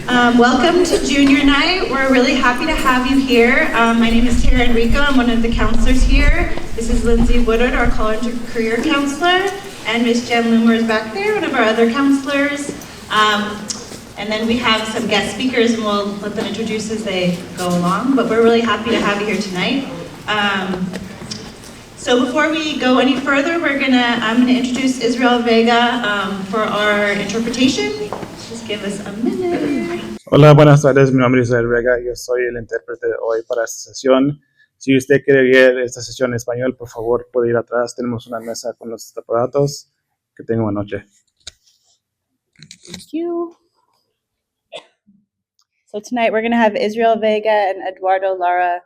Welcome to Junior Night. We're really happy to have you here. My name is Tara Enrico. I'm one of the counselors here. This is Lindsay Woodard, our college and career counselor, and Miss Jen Loomer is back there, one of our other counselors. And then we have some guest speakers, and we'll let them introduce as they go along. But we're really happy to have you here tonight. So before we go any further, I'm gonna introduce Israel Vega for our interpretation. Just give us a minute. Hola, buenas tardes. Mi nombre es Israel Vega. Yo soy el intérprete de hoy para esta sesión. Si usted quiere ver esta sesión en español, por favor, puede ir atrás. Tenemos una mesa con los aparatos. Que tenga buena noche. Thank you. So tonight we're going to have Israel Vega and Eduardo Lara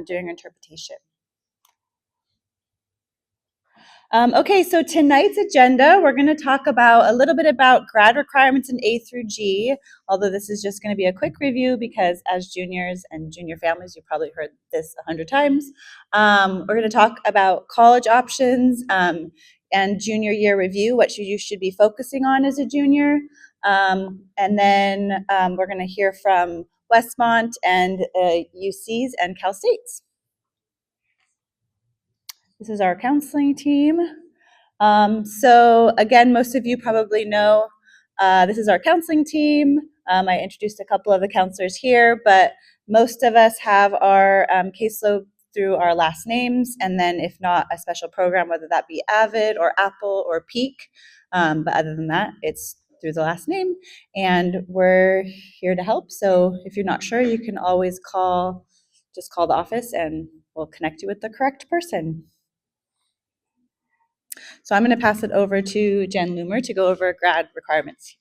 doing interpretation. Okay, so tonight's agenda, we're going to talk about a little bit about grad requirements in A through G, although this is just going to be a quick review because as juniors and junior families, you've probably heard this 100 times. We're going to talk about college options and junior year review, what you should be focusing on as a junior. And then we're going to hear from Westmont and UCs and Cal States. This is our counseling team. So again, most of you probably know this is our counseling team. I introduced a couple of the counselors here, but most of us have our caseload through our last names, and then if not, a special program, whether that be AVID or Apple or Peak. But other than that, it's through the last name, and we're here to help. So if you're not sure, you can always just call the office and we'll connect you with the correct person. So I'm going to pass it over to Jen Loomer to go over grad requirements.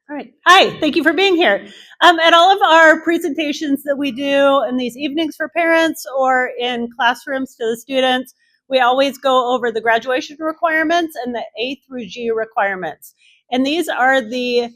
All right. Hi, thank you for being here. At all of our presentations that we do in these evenings for parents or in classrooms to the students, we always go over the graduation requirements and the A through G requirements. And these are the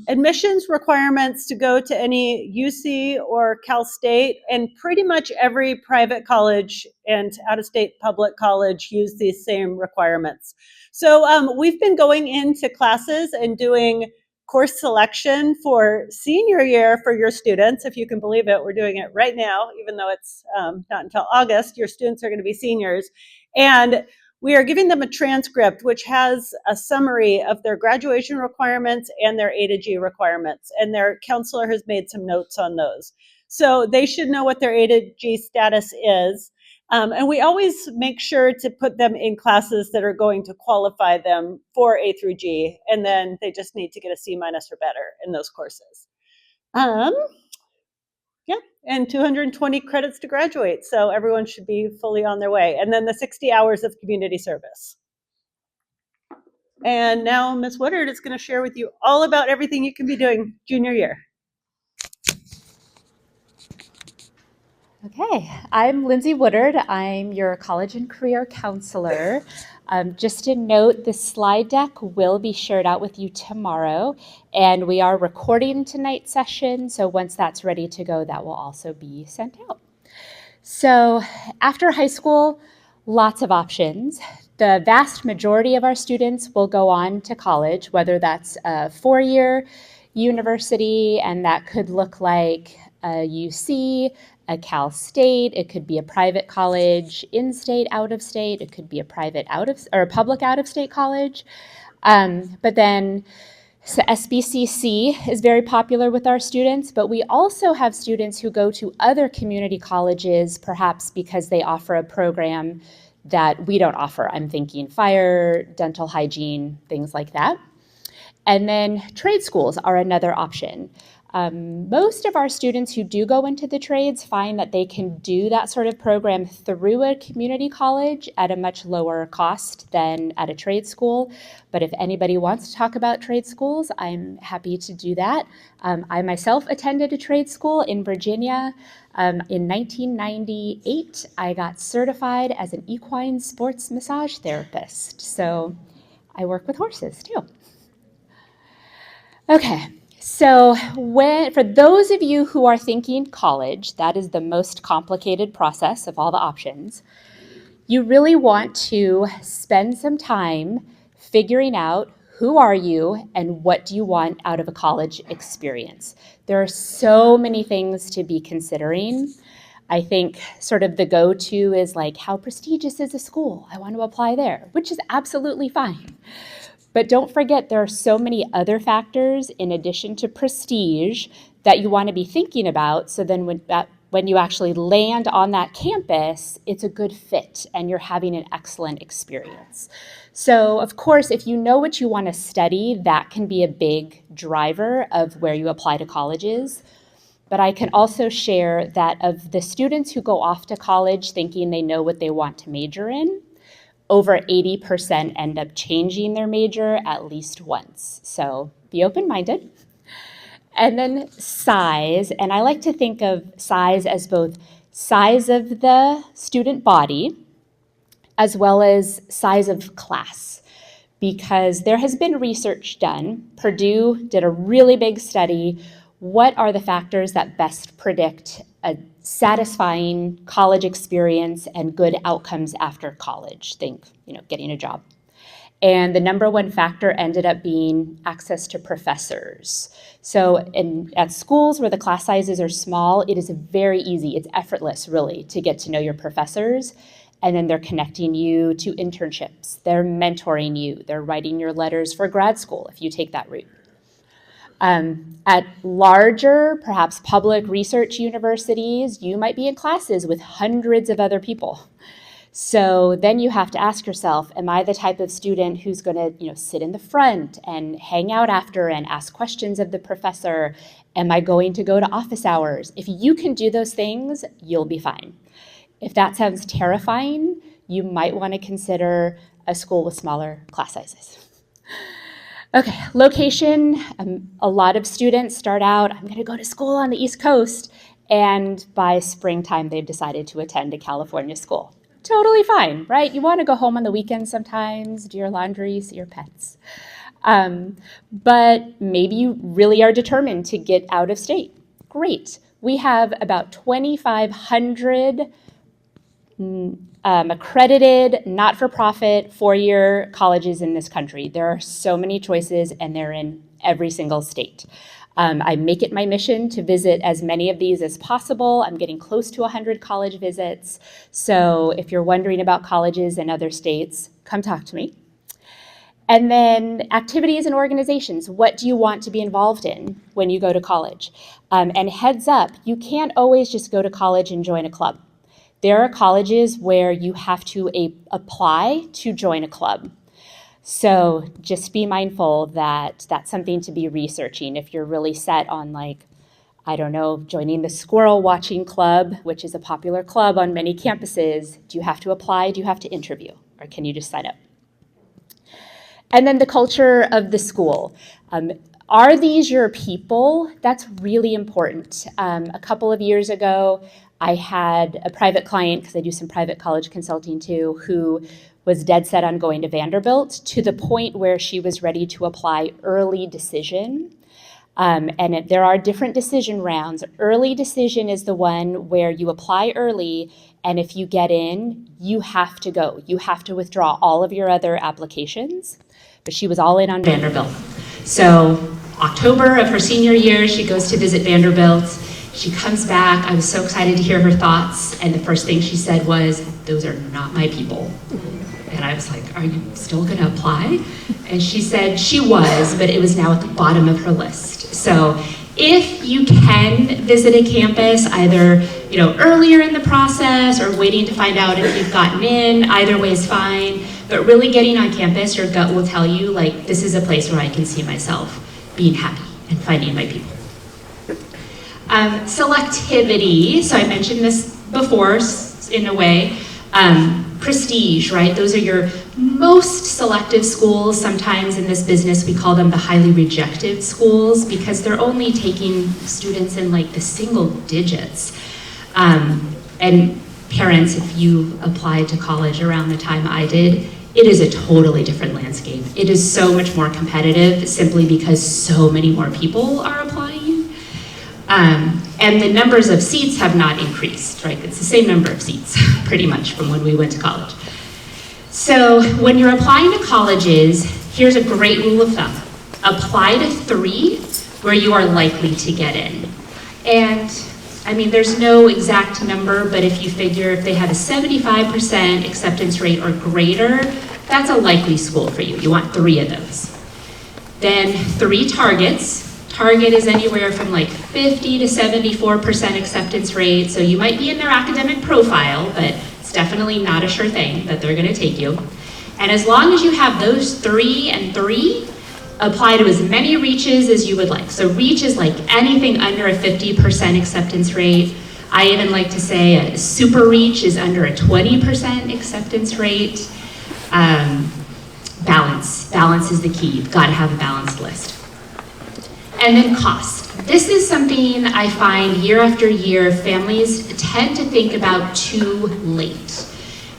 admissions requirements to go to any UC or Cal State, and pretty much every private college and out-of-state public college use these same requirements. So we've been going into classes and doing course selection for senior year for your students. If you can believe it, we're doing it right now, even though it's not until August. Your students are going to be seniors. And we are giving them a transcript which has a summary of their graduation requirements and their A to G requirements. And their counselor has made some notes on those. So they should know what their A to G status is. And we always make sure to put them in classes that are going to qualify them for A through G. And then they just need to get a C- or better in those courses. And 220 credits to graduate. So everyone should be fully on their way. And then the 60 hours of community service. And now Ms. Woodard is going to share with you all about everything you can be doing junior year. Okay, I'm Lindsay Woodard. I'm your college and career counselor. Just a note, the slide deck will be shared out with you tomorrow, and we are recording tonight's session, so once that's ready to go, that will also be sent out. So after high school, lots of options. The vast majority of our students will go on to college, whether that's a four-year university, and that could look like a UC, a Cal State, it could be a private college in-state, out-of-state, it could be a private or a public out-of-state college. But then so SBCC is very popular with our students, but we also have students who go to other community colleges, perhaps because they offer a program that we don't offer. I'm thinking fire, dental hygiene, things like that. And then trade schools are another option. Most of our students who do go into the trades find that they can do that sort of program through a community college at a much lower cost than at a trade school. But if anybody wants to talk about trade schools, I'm happy to do that. I myself attended a trade school in Virginia. In 1998, I got certified as an equine sports massage therapist. So I work with horses too. Okay. So for those of you who are thinking college, that is the most complicated process of all the options, you really want to spend some time figuring out who are you and what do you want out of a college experience? There are so many things to be considering. I think sort of the go-to is like, how prestigious is a school? I want to apply there, which is absolutely fine. But don't forget, there are so many other factors in addition to prestige that you want to be thinking about. So then when you actually land on that campus, it's a good fit and you're having an excellent experience. So of course, if you know what you want to study, that can be a big driver of where you apply to colleges. But I can also share that of the students who go off to college thinking they know what they want to major in, over 80% end up changing their major at least once. So be open-minded. And then size, and I like to think of size as both size of the student body as well as size of class, because there has been research done. Purdue did a really big study. What are the factors that best predict a satisfying college experience and good outcomes after college? Think, getting a job. And the number one factor ended up being access to professors. So at schools where the class sizes are small, it is very easy, it's effortless really, to get to know your professors. And then they're connecting you to internships. They're mentoring you. They're writing your letters for grad school if you take that route. At larger, perhaps public research universities, you might be in classes with hundreds of other people. So then you have to ask yourself, am I the type of student who's going to, sit in the front and hang out after and ask questions of the professor? Am I going to go to office hours? If you can do those things, you'll be fine. If that sounds terrifying, you might want to consider a school with smaller class sizes. Okay, location. A lot of students start out, I'm going to go to school on the East Coast, and by springtime, they've decided to attend a California school. Totally fine, right? You want to go home on the weekends sometimes, do your laundry, see your pets. But maybe you really are determined to get out of state. Great. We have about 2,500 accredited, not-for-profit, four-year colleges in this country. There are so many choices, and they're in every single state. I make it my mission to visit as many of these as possible. I'm getting close to 100 college visits. So if you're wondering about colleges in other states, come talk to me. And then activities and organizations. What do you want to be involved in when you go to college? And heads up, you can't always just go to college and join a club. There are colleges where you have to apply to join a club. So just be mindful that that's something to be researching. If you're really set on joining the squirrel watching club, which is a popular club on many campuses, do you have to apply? Do you have to interview? Or can you just sign up? And then the culture of the school. Are these your people? That's really important. A couple of years ago, I had a private client, because I do some private college consulting too, who was dead set on going to Vanderbilt to the point where she was ready to apply early decision. There are different decision rounds. Early decision is the one where you apply early, and if you get in, you have to go. You have to withdraw all of your other applications. But she was all in on Vanderbilt. So October of her senior year, she goes to visit Vanderbilt. She comes back. I was so excited to hear her thoughts, and the first thing she said was, "Those are not my people." And I was like, "Are you still going to apply?" And she said she was, but it was now at the bottom of her list. So if you can visit a campus, either earlier in the process or waiting to find out if you've gotten in, either way is fine. But really getting on campus, your gut will tell you, this is a place where I can see myself being happy and finding my people. Selectivity, so I mentioned this before in a way. Prestige, right? Those are your most selective schools. Sometimes in this business we call them the highly rejected schools because they're only taking students in the single digits. And parents, if you applied to college around the time I did, it is a totally different landscape. It is so much more competitive simply because so many more people are applying. And the numbers of seats have not increased, right? It's the same number of seats, pretty much, from when we went to college. So when you're applying to colleges, Here's a great rule of thumb. Apply to 3 where you are likely to get in. And I mean, there's no exact number, but if you figure if they have a 75% acceptance rate or greater, that's a likely school for you. You want 3 of those. Then 3 targets. Target is anywhere from like 50 to 74% acceptance rate, so you might be in their academic profile, but it's definitely not a sure thing that they're gonna take you. And as long as you have those 3 and 3, apply to as many reaches as you would like. So reach is like anything under a 50% acceptance rate. I even like to say a super reach is under a 20% acceptance rate. Balance is the key. You've got to have a balanced list. And then cost. This is something I find year after year families tend to think about too late.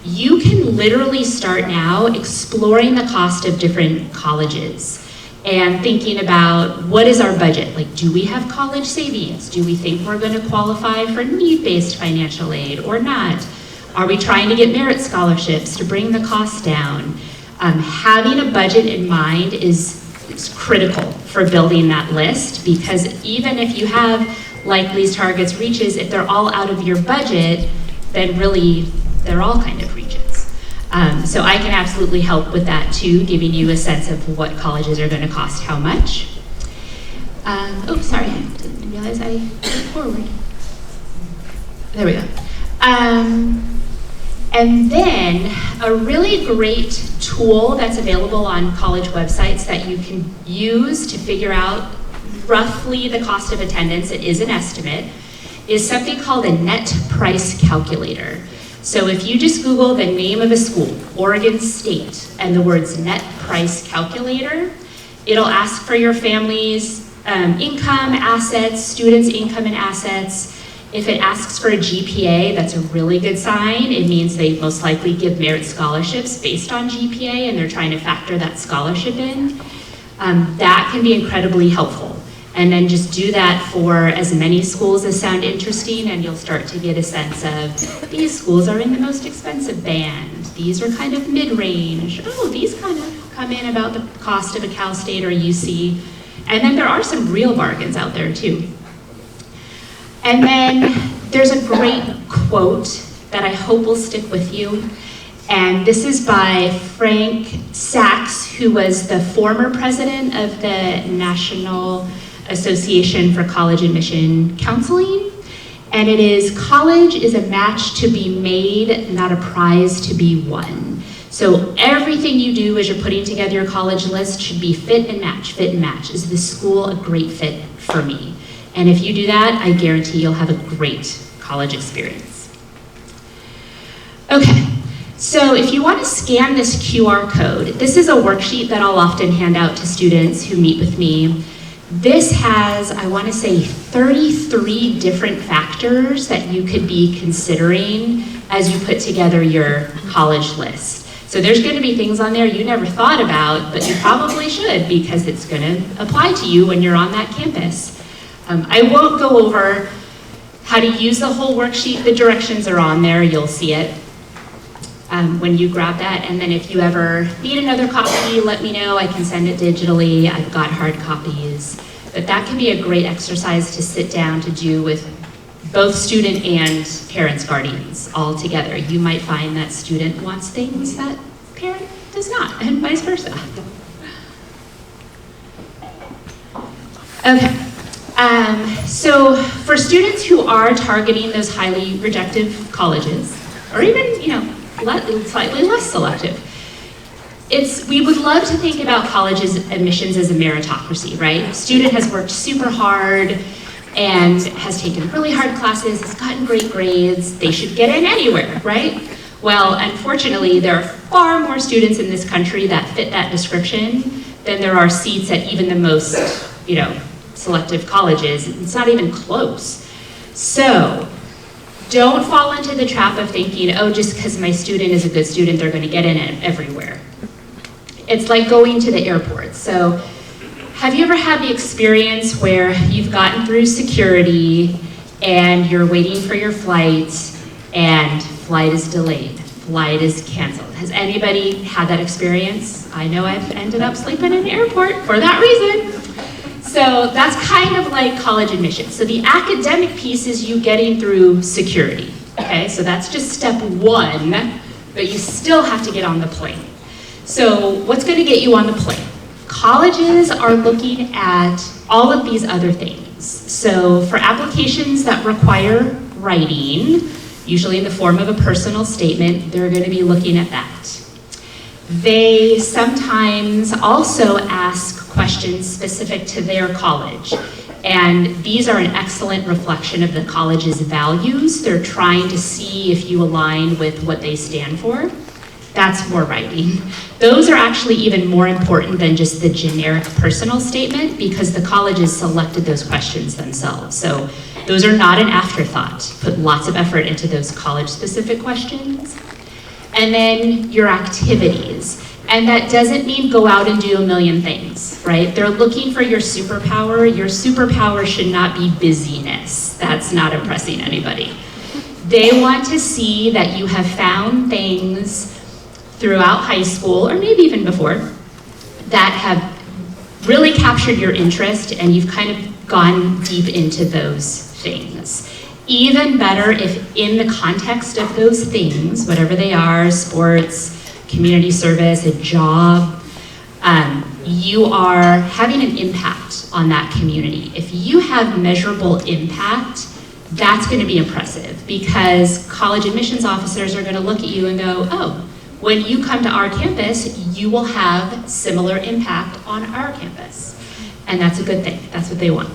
You can literally start now exploring the cost of different colleges and thinking about what is our budget? Like, do we have college savings? Do we think we're going to qualify for need-based financial aid or not? Are we trying to get merit scholarships to bring the cost down? Having a budget in mind is critical for building that list, because even if you have likelies, targets, reaches, if they're all out of your budget, then really they're all kind of reaches. So I can absolutely help with that too, giving you a sense of what colleges are going to cost how much. Oh, sorry, I didn't realize I went forward. There we go. And then a really great tool that's available on college websites that you can use to figure out roughly the cost of attendance, it is an estimate, is something called a net price calculator. So if you just Google the name of a school, Oregon State, and the words net price calculator, it'll ask for your family's income, assets, students' income and assets. If it asks for a GPA, that's a really good sign. It means they most likely give merit scholarships based on GPA, and they're trying to factor that scholarship in. That can be incredibly helpful. And then just do that for as many schools as sound interesting, and you'll start to get a sense of, these schools are in the most expensive band. These are kind of mid-range. Oh, these kind of come in about the cost of a Cal State or UC. And then there are some real bargains out there too. And then there's a great quote that I hope will stick with you. And this is by Frank Sachs, who was the former president of the National Association for College Admission Counseling. And it is, college is a match to be made, not a prize to be won. So everything you do as you're putting together your college list should be fit and match, fit and match. Is this school a great fit for me? And if you do that, I guarantee you'll have a great college experience. Okay, so if you want to scan this QR code, this is a worksheet that I'll often hand out to students who meet with me. This has, I want to say, 33 different factors that you could be considering as you put together your college list. So there's going to be things on there you never thought about, but you probably should, because it's going to apply to you when you're on that campus. I won't go over how to use the whole worksheet. The directions are on there. You'll see it when you grab that. And then if you ever need another copy, let me know. I can send it digitally. I've got hard copies. But that can be a great exercise to sit down to do with both student and parents, guardians all together. You might find that student wants things that parent does not, and vice versa. Okay. So for students who are targeting those highly rejective colleges, or even, slightly less selective, we would love to think about college admissions as a meritocracy, right? Student has worked super hard and has taken really hard classes, has gotten great grades, they should get in anywhere, right? Well, unfortunately, there are far more students in this country that fit that description than there are seats at even the most, selective colleges. It's not even close. So don't fall into the trap of thinking, oh, just because my student is a good student, they're going to get in it everywhere. It's like going to the airport. So have you ever had the experience where you've gotten through security and you're waiting for your flight and flight is delayed, flight is canceled. Has anybody had that experience? I know I've ended up sleeping in the airport for that reason. So that's kind of like college admission. So the academic piece is you getting through security. Okay, so that's just step one, but you still have to get on the plane. So what's going to get you on the plane? Colleges are looking at all of these other things. So for applications that require writing, usually in the form of a personal statement, they're going to be looking at that. They sometimes also ask questions specific to their college. And these are an excellent reflection of the college's values. They're trying to see if you align with what they stand for. That's more writing. Those are actually even more important than just the generic personal statement because the colleges selected those questions themselves. So those are not an afterthought. Put lots of effort into those college-specific questions. And then your activities. And that doesn't mean go out and do a million things, right? They're looking for your superpower. Your superpower should not be busyness. That's not impressing anybody. They want to see that you have found things throughout high school, or maybe even before, that have really captured your interest and you've kind of gone deep into those things. Even better if in the context of those things, whatever they are, sports, community service, a job, you are having an impact on that community. If you have measurable impact, that's going to be impressive because college admissions officers are going to look at you and go, oh, when you come to our campus, you will have similar impact on our campus. And that's a good thing. That's what they want.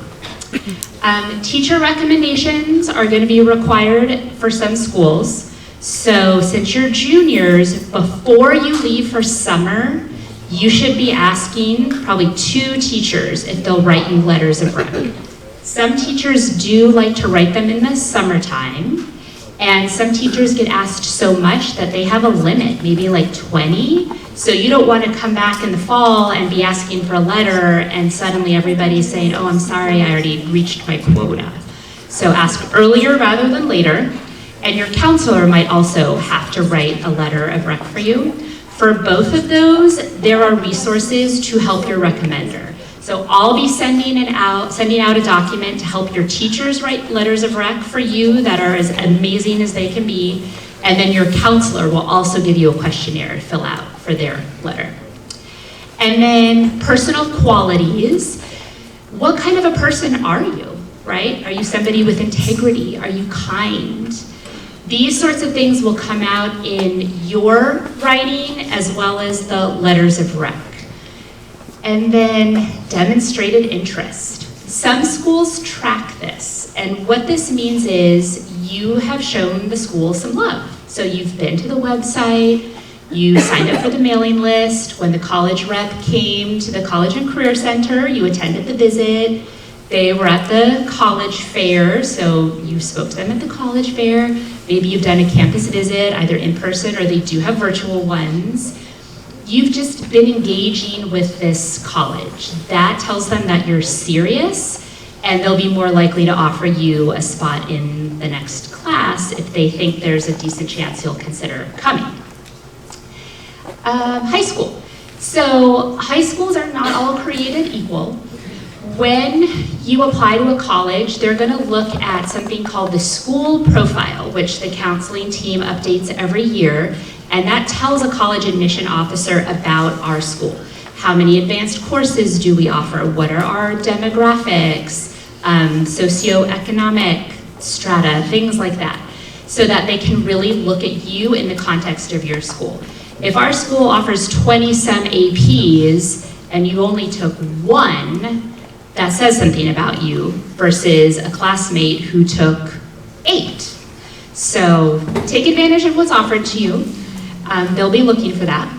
Teacher recommendations are going to be required for some schools. So since you're juniors, before you leave for summer, you should be asking probably 2 teachers if they'll write you letters of rec. Some teachers do like to write them in the summertime, and some teachers get asked so much that they have a limit, maybe like 20. So you don't want to come back in the fall and be asking for a letter and suddenly everybody's saying, oh, I'm sorry, I already reached my quota. So ask earlier rather than later. And your counselor might also have to write a letter of rec for you. For both of those, there are resources to help your recommender. So I'll be sending out a document to help your teachers write letters of rec for you that are as amazing as they can be. And then your counselor will also give you a questionnaire to fill out for their letter. And then personal qualities. What kind of a person are you, right? Are you somebody with integrity? Are you kind? These sorts of things will come out in your writing as well as the letters of rec. And then demonstrated interest. Some schools track this, and what this means is you have shown the school some love. So you've been to the website, you signed up for the mailing list. When the college rep came to the College and Career Center, you attended the visit. They were at the college fair, so you spoke to them at the college fair. Maybe you've done a campus visit, either in person or they do have virtual ones. You've just been engaging with this college. That tells them that you're serious, and they'll be more likely to offer you a spot in the next class if they think there's a decent chance you'll consider coming. High school. So high schools are not all created equal. When you apply to a college, they're going to look at something called the school profile, which the counseling team updates every year. And that tells a college admission officer about our school. How many advanced courses do we offer? What are our demographics, socioeconomic strata, things like that, so that they can really look at you in the context of your school. If our school offers 20-some APs and you only took 1, that says something about you versus a classmate who took 8. So take advantage of what's offered to you. They'll be looking for that.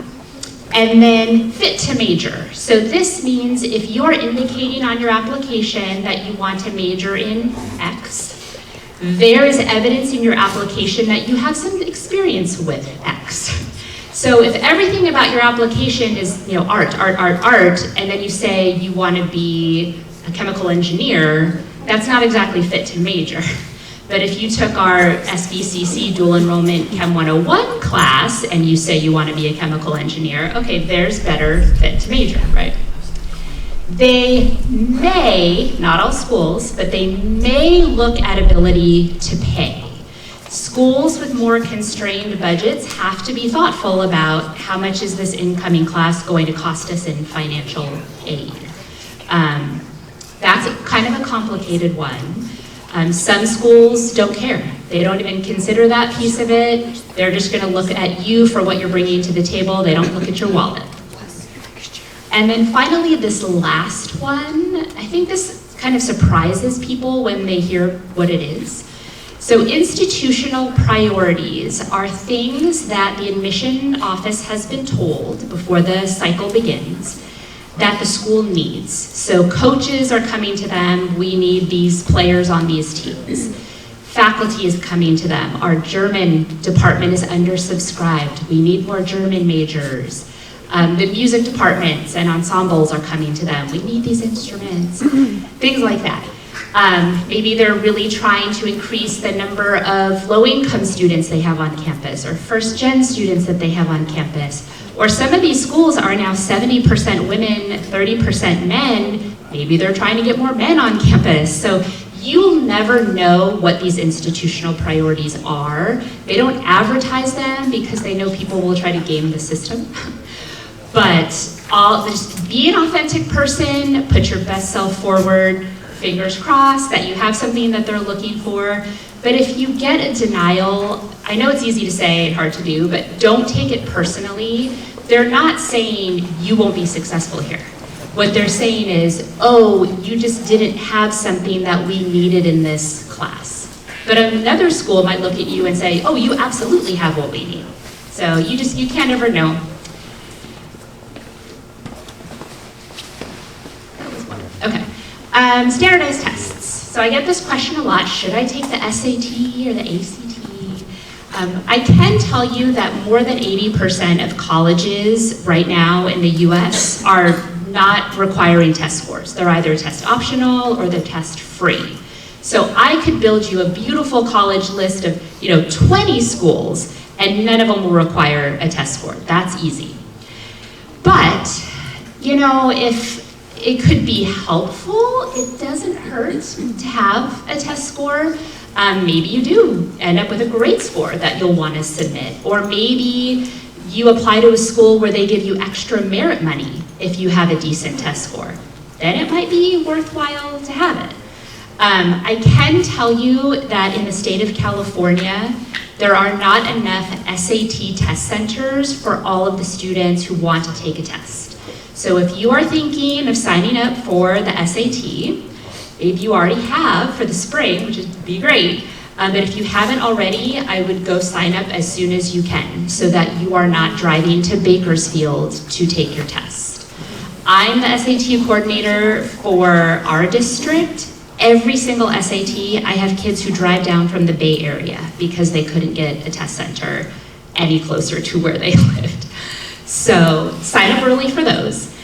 And then fit to major. So this means if you're indicating on your application that you want to major in X, there is evidence in your application that you have some experience with X. So if everything about your application is, art, and then you say you want to be a chemical engineer, that's not exactly fit to major. But if you took our SBCC dual enrollment Chem 101 class and you say you want to be a chemical engineer, okay, there's better fit to major, right? They may, not all schools, but they may look at ability to pay. Schools with more constrained budgets have to be thoughtful about how much is this incoming class going to cost us in financial aid. That's kind of a complicated one. Some schools don't care. They don't even consider that piece of it. They're just going to look at you for what you're bringing to the table. They don't look at your wallet. And then finally, this last one, I think this kind of surprises people when they hear what it is. So institutional priorities are things that the admission office has been told before the cycle begins that the school needs. So coaches are coming to them, we need these players on these teams. Faculty is coming to them, our German department is undersubscribed, we need more German majors. The music departments and ensembles are coming to them, we need these instruments, things like that. Maybe they're really trying to increase the number of low-income students they have on campus, or first-gen students that they have on campus. Or some of these schools are now 70% women, 30% men. Maybe they're trying to get more men on campus. So you'll never know what these institutional priorities are. They don't advertise them because they know people will try to game the system. But just be an authentic person, put your best self forward, fingers crossed that you have something that they're looking for. But if you get a denial, I know it's easy to say and hard to do, but don't take it personally. They're not saying you won't be successful here. What they're saying is, oh, you just didn't have something that we needed in this class. But another school might look at you and say, oh, you absolutely have what we need. So you can't ever know. Okay. Standardized tests. So I get this question a lot, should I take the SAT or the ACT? I can tell you that more than 80% of colleges right now in the US are not requiring test scores. They're either test optional or they're test free. So I could build you a beautiful college list of 20 schools and none of them will require a test score. That's easy. But, if it could be helpful, it doesn't hurt to have a test score. Maybe you do end up with a great score that you'll want to submit. Or maybe you apply to a school where they give you extra merit money if you have a decent test score. Then it might be worthwhile to have it. I can tell you that in the state of California, there are not enough SAT test centers for all of the students who want to take a test. So if you are thinking of signing up for the SAT, maybe you already have for the spring, which would be great, but if you haven't already, I would go sign up as soon as you can so that you are not driving to Bakersfield to take your test. I'm the SAT coordinator for our district. Every single SAT, I have kids who drive down from the Bay Area because they couldn't get a test center any closer to where they lived. So sign up early for those.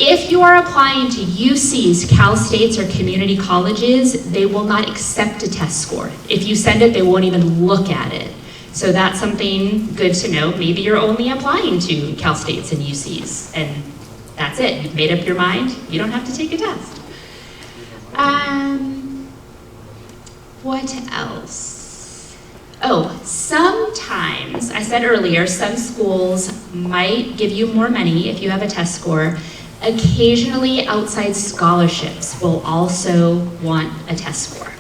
If you are applying to UCs, Cal States, or community colleges, they will not accept a test score. If you send it, they won't even look at it. So that's something good to know. Maybe you're only applying to Cal States and UCs, and that's it. You've made up your mind. You don't have to take a test. What else? Oh, sometimes, I said earlier, some schools might give you more money if you have a test score. Occasionally, outside scholarships will also want a test score.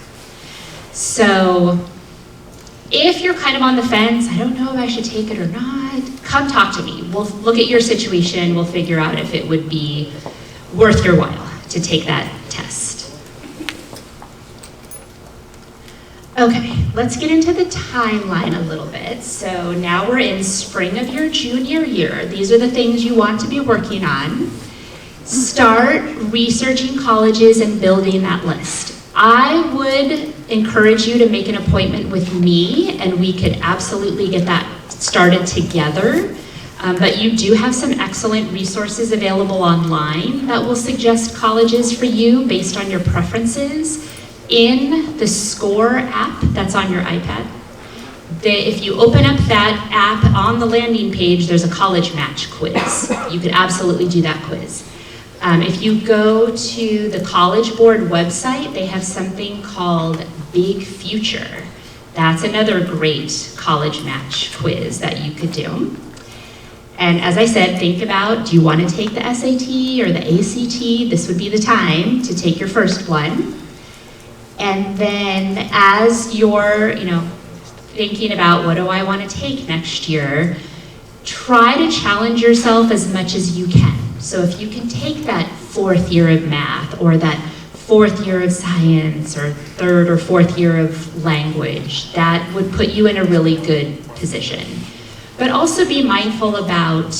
So if you're kind of on the fence, I don't know if I should take it or not, come talk to me. We'll look at your situation, we'll figure out if it would be worth your while to take that test. Okay, let's get into the timeline a little bit. So now we're in spring of your junior year. These are the things you want to be working on. Start researching colleges and building that list. I would encourage you to make an appointment with me and we could absolutely get that started together. But you do have some excellent resources available online that will suggest colleges for you based on your preferences. in the SCORE app that's on your iPad. If you open up that app on the landing page, there's a college match quiz. You could absolutely do that quiz. If you go to the College Board website, they have something called Big Future. That's another great college match quiz that you could do. And as I said, think about, do you want to take the SAT or the ACT? This would be the time to take your first one. And then as you're, thinking about what do I want to take next year, try to challenge yourself as much as you can. So if you can take that 4th year of math or that 4th year of science or 3rd or 4th year of language, that would put you in a really good position. But also be mindful about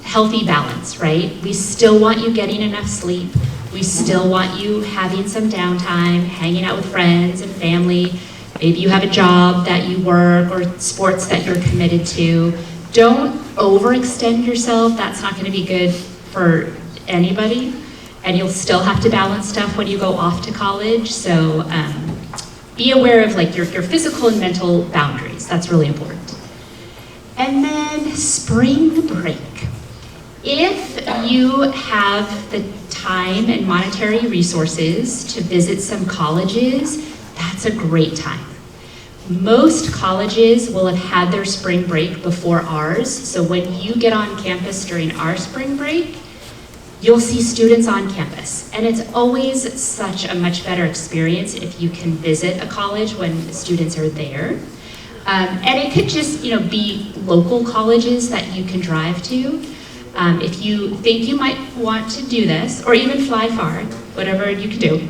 healthy balance, right? We still want you getting enough sleep. We still want you having some downtime, hanging out with friends and family. Maybe you have a job that you work or sports that you're committed to. Don't overextend yourself. That's not going to be good for anybody. And you'll still have to balance stuff when you go off to college. So be aware of your physical and mental boundaries. That's really important. And then spring break. If you have the time and monetary resources to visit some colleges, that's a great time. Most colleges will have had their spring break before ours, so when you get on campus during our spring break, you'll see students on campus. And it's always such a much better experience if you can visit a college when students are there. And it could just be local colleges that you can drive to. If you think you might want to do this, or even fly far, whatever you can do,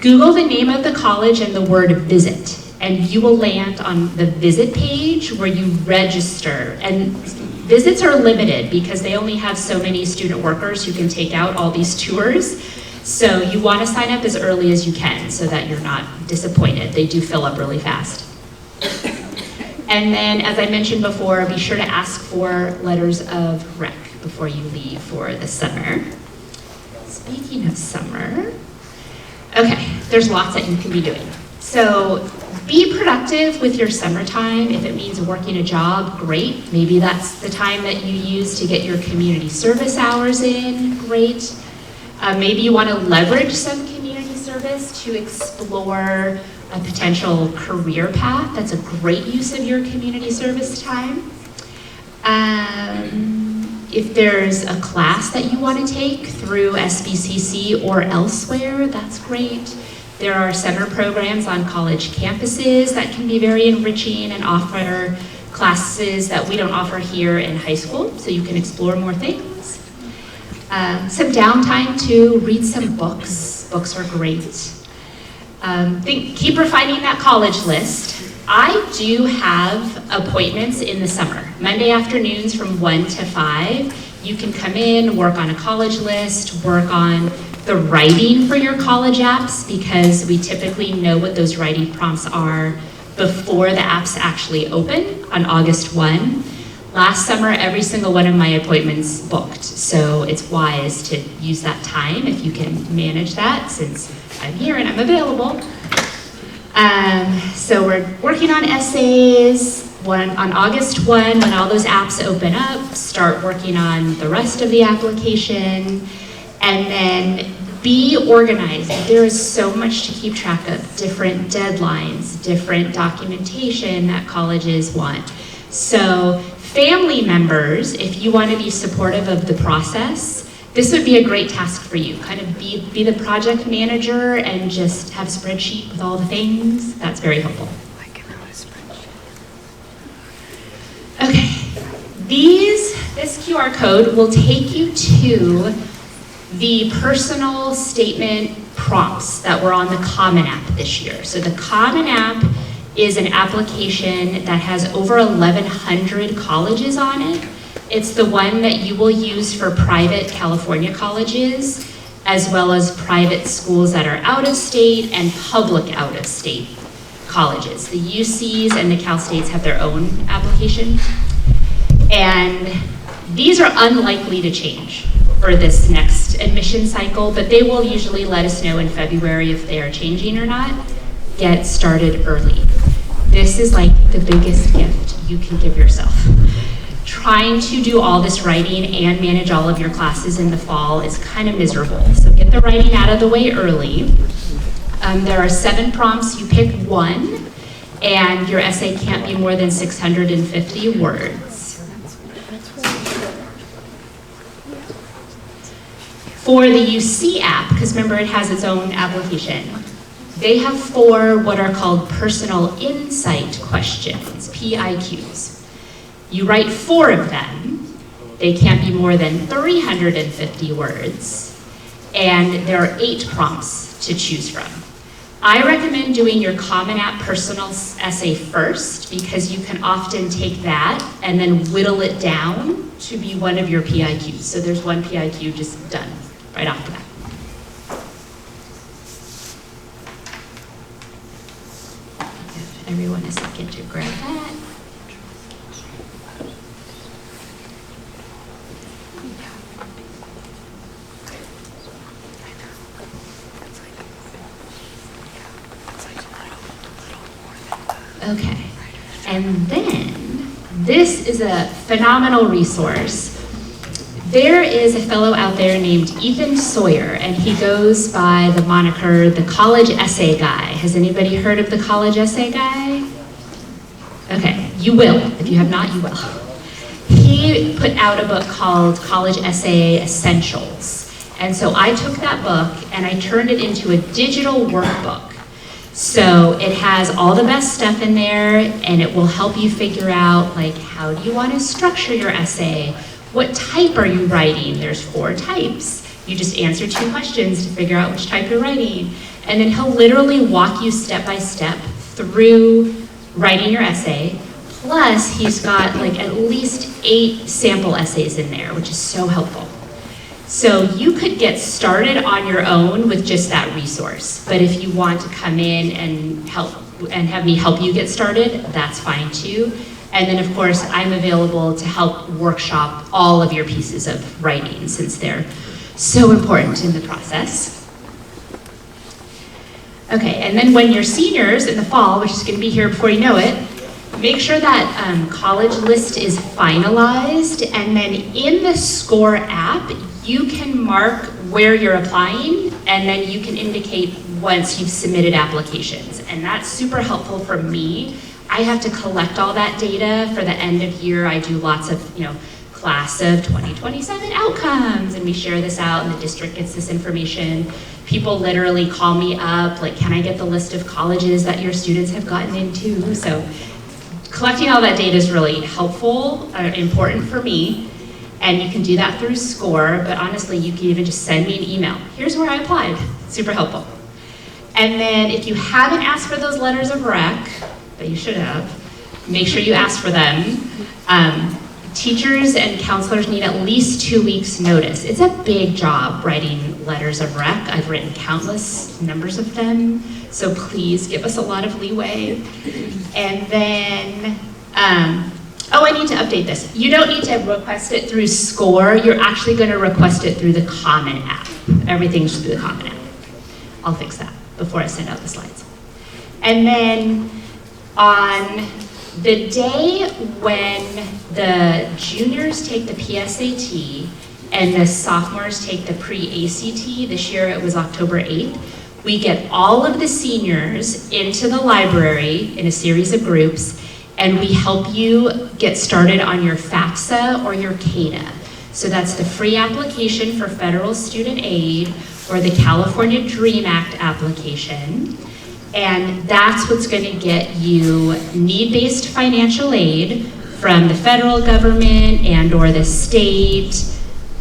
Google the name of the college and the word visit, and you will land on the visit page where you register. And visits are limited because they only have so many student workers who can take out all these tours. So you want to sign up as early as you can so that you're not disappointed. They do fill up really fast. And then, as I mentioned before, be sure to ask for letters of rec before you leave for the summer. Speaking of summer, okay, there's lots that you can be doing. So be productive with your summertime. If it means working a job, great. Maybe that's the time that you use to get your community service hours in, great. Maybe you want to leverage some community service to explore a potential career path. That's a great use of your community service time. If there's a class that you want to take through SBCC or elsewhere, that's great. There are summer programs on college campuses that can be very enriching and offer classes that we don't offer here in high school, so you can explore more things. Some downtime to read some books. Books are great. Keep refining that college list. I do have appointments in the summer. Monday afternoons from 1 to 5. You can come in, work on a college list, work on the writing for your college apps, because we typically know what those writing prompts are before the apps actually open on August 1. Last summer, every single one of my appointments booked, so it's wise to use that time if you can manage that, since I'm here and I'm available. So we're working on essays. On August 1, when all those apps open up, start working on the rest of the application, and then be organized. There is so much to keep track of, different deadlines, different documentation that colleges want. So family members, if you want to be supportive of the process, this would be a great task for you. Kind of be the project manager and just have a spreadsheet with all the things. That's very helpful. Okay, this QR code will take you to the personal statement prompts that were on the Common App this year. So the Common App is an application that has over 1,100 colleges on it. It's the one that you will use for private California colleges, as well as private schools that are out of state and public out of state colleges. The UCs and the Cal States have their own application. And these are unlikely to change. for this next admission cycle, but they will usually let us know in February if they are changing or not. Get started early. This is like the biggest gift you can give yourself. Trying to do all this writing and manage all of your classes in the fall is kind of miserable. So get the writing out of the way early. There are 7 prompts, you pick one, and your essay can't be more than 650 words. For the UC app, because remember it has its own application, they have 4 what are called personal insight questions, PIQs. You write 4 of them. They can't be more than 350 words, and there are 8 prompts to choose from. I recommend doing your Common App personal essay first, because you can often take that and then whittle it down to be one of your PIQs. So there's one PIQ just done right off the bat. Give everyone a second to grab that. Okay, and then this is a phenomenal resource. There is a fellow out there named Ethan Sawyer, and he goes by the moniker the College Essay Guy. Has anybody heard of the College Essay Guy? Okay, you will. If you have not, you will. He put out a book called College Essay Essentials. And so I took that book and I turned it into a digital workbook. So it has all the best stuff in there, and it will help you figure out, like, how do you want to structure your essay? What type are you writing? There's 4 types. You just answer 2 questions to figure out which type you're writing. And then he'll literally walk you step by step through writing your essay. Plus, he's got like at least 8 sample essays in there, which is so helpful. So you could get started on your own with just that resource. But if you want to come in and help and have me help you get started, that's fine too. And then of course, I'm available to help workshop all of your pieces of writing, since they're so important in the process. Okay, and then when you're seniors in the fall, which is going to be here before you know it, make sure that college list is finalized, and then in the SCORE app, you can mark where you're applying, and then you can indicate once you've submitted applications. And that's super helpful for me. I have to collect all that data for the end of year. I do lots of, class of 2027 outcomes, and we share this out, and the district gets this information. People literally call me up, like, can I get the list of colleges that your students have gotten into? So collecting all that data is really helpful, important for me. And you can do that through SCORE, but honestly, you can even just send me an email. Here's where I applied. Super helpful. And then if you haven't asked for those letters of rec, that you should have, make sure you ask for them. Teachers and counselors need at least 2 weeks notice. It's a big job writing letters of rec. I've written countless numbers of them, so please give us a lot of leeway. And then, I need to update this. You don't need to request it through SCORE. You're actually going to request it through the Common App. Everything's through the Common App. I'll fix that before I send out the slides. And then on the day when the juniors take the PSAT and the sophomores take the pre-ACT, this year it was October 8th, we get all of the seniors into the library in a series of groups, and we help you get started on your FAFSA or your CADA. So that's the free application for federal student aid, or the California DREAM Act application. And that's what's going to get you need-based financial aid from the federal government and or the state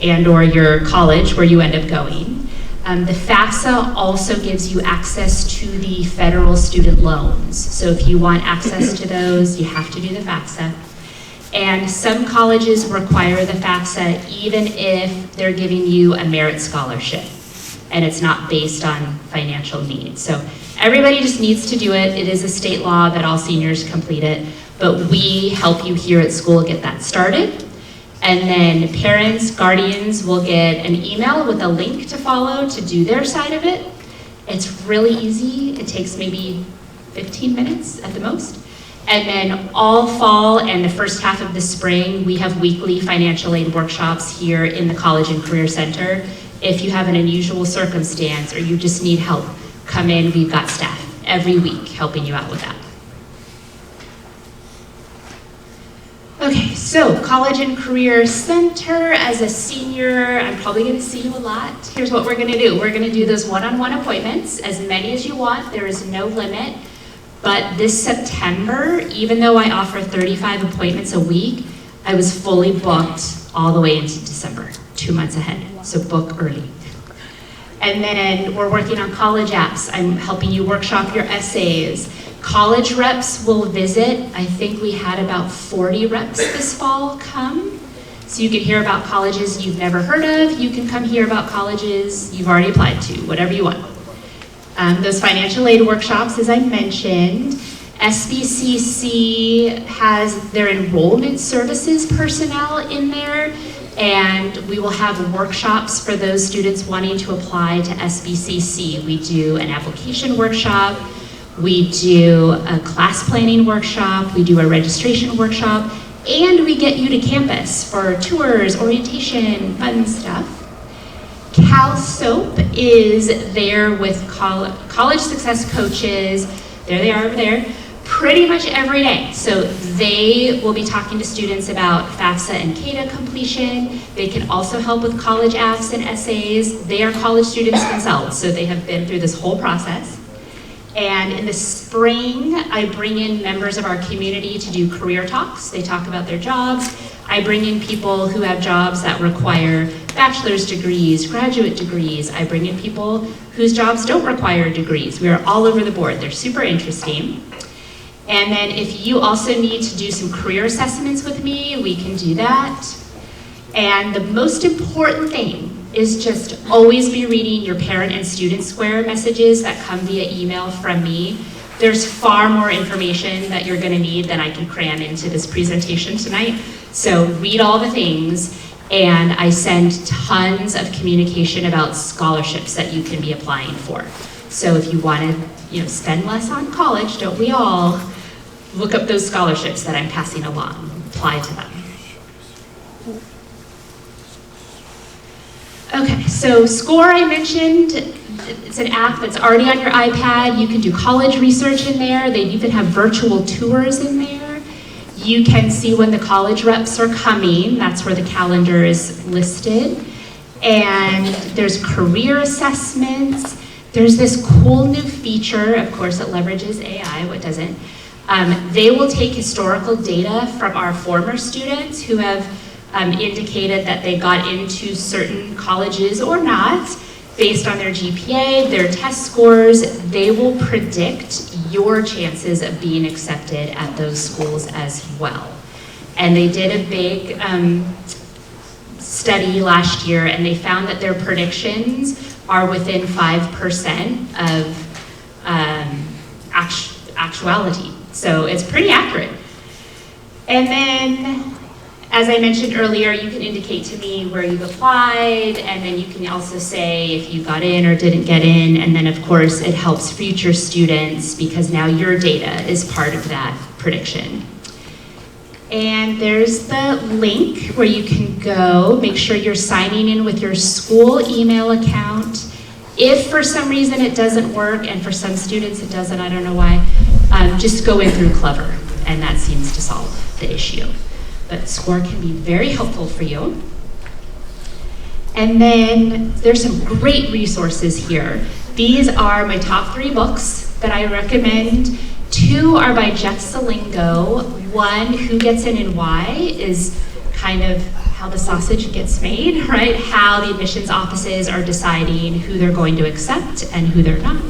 and or your college where you end up going. The FAFSA also gives you access to the federal student loans. So if you want access to those, you have to do the FAFSA. And some colleges require the FAFSA even if they're giving you a merit scholarship and it's not based on financial need. So everybody just needs to do it. It is a state law that all seniors complete it, but we help you here at school get that started. And then parents, guardians will get an email with a link to follow to do their side of it. It's really easy. It takes maybe 15 minutes at the most. And then all fall and the first half of the spring, we have weekly financial aid workshops here in the College and Career Center. If you have an unusual circumstance or you just need help, come in. We've got staff every week helping you out with that. Okay, so College and Career Center, as a senior, I'm probably gonna see you a lot. Here's what we're gonna do. We're gonna do those one-on-one appointments, as many as you want. There is no limit. But this September, even though I offer 35 appointments a week, I was fully booked all the way into December, 2 months ahead. So book early. And then we're working on college apps. I'm helping you workshop your essays. College reps will visit. I think we had about 40 reps this fall come. So you can hear about colleges you've never heard of. You can come hear about colleges you've already applied to, whatever you want. Those financial aid workshops, as I mentioned. SBCC has their enrollment services personnel in there, and we will have workshops for those students wanting to apply to SBCC. We do an application workshop, we do a class planning workshop, we do a registration workshop, and we get you to campus for tours, orientation, fun stuff. Cal Soap is there with college success coaches. There they are over there, pretty much every day. So they will be talking to students about FAFSA and CADA completion. They can also help with college apps and essays. They are college students themselves, so they have been through this whole process. And in the spring, I bring in members of our community to do career talks. They talk about their jobs. I bring in people who have jobs that require bachelor's degrees, graduate degrees. I bring in people whose jobs don't require degrees. We are all over the board. They're super interesting. And then if you also need to do some career assessments with me, we can do that. And the most important thing is just always be reading your parent and student square messages that come via email from me. There's far more information that you're gonna need than I can cram into this presentation tonight. So read all the things, and I send tons of communication about scholarships that you can be applying for. So if you wanna spend less on college, don't we all, look up those scholarships that I'm passing along, apply to them. Okay, so SCORE I mentioned, it's an app that's already on your iPad. You can do college research in there. They even have virtual tours in there. You can see when the college reps are coming. That's where the calendar is listed. And there's career assessments. There's this cool new feature. Of course, it leverages AI, what doesn't? They will take historical data from our former students who have indicated that they got into certain colleges or not, based on their GPA, their test scores. They will predict your chances of being accepted at those schools as well. And they did a big study last year, and they found that their predictions are within 5% of actuality. So it's pretty accurate. And then, as I mentioned earlier, you can indicate to me where you've applied, and then you can also say if you got in or didn't get in, and then of course it helps future students because now your data is part of that prediction. And there's the link where you can go, make sure you're signing in with your school email account. If for some reason it doesn't work, and for some students it doesn't, I don't know why, just go in through Clever, and that seems to solve the issue. But SCORE can be very helpful for you. And then there's some great resources here. These are my top 3 books that I recommend. 2 are by Jeff Salingo. One, Who Gets In and Why, is kind of how the sausage gets made, right? How the admissions offices are deciding who they're going to accept and who they're not.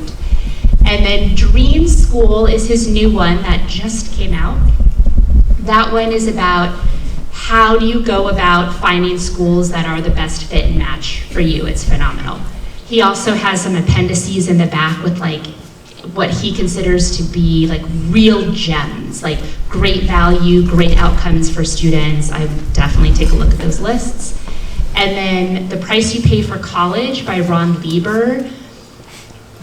And then Dream School is his new one that just came out. That one is about how do you go about finding schools that are the best fit and match for you. It's phenomenal. He also has some appendices in the back with like what he considers to be like real gems, like great value, great outcomes for students. I would definitely take a look at those lists. And then The Price You Pay for College by Ron Lieber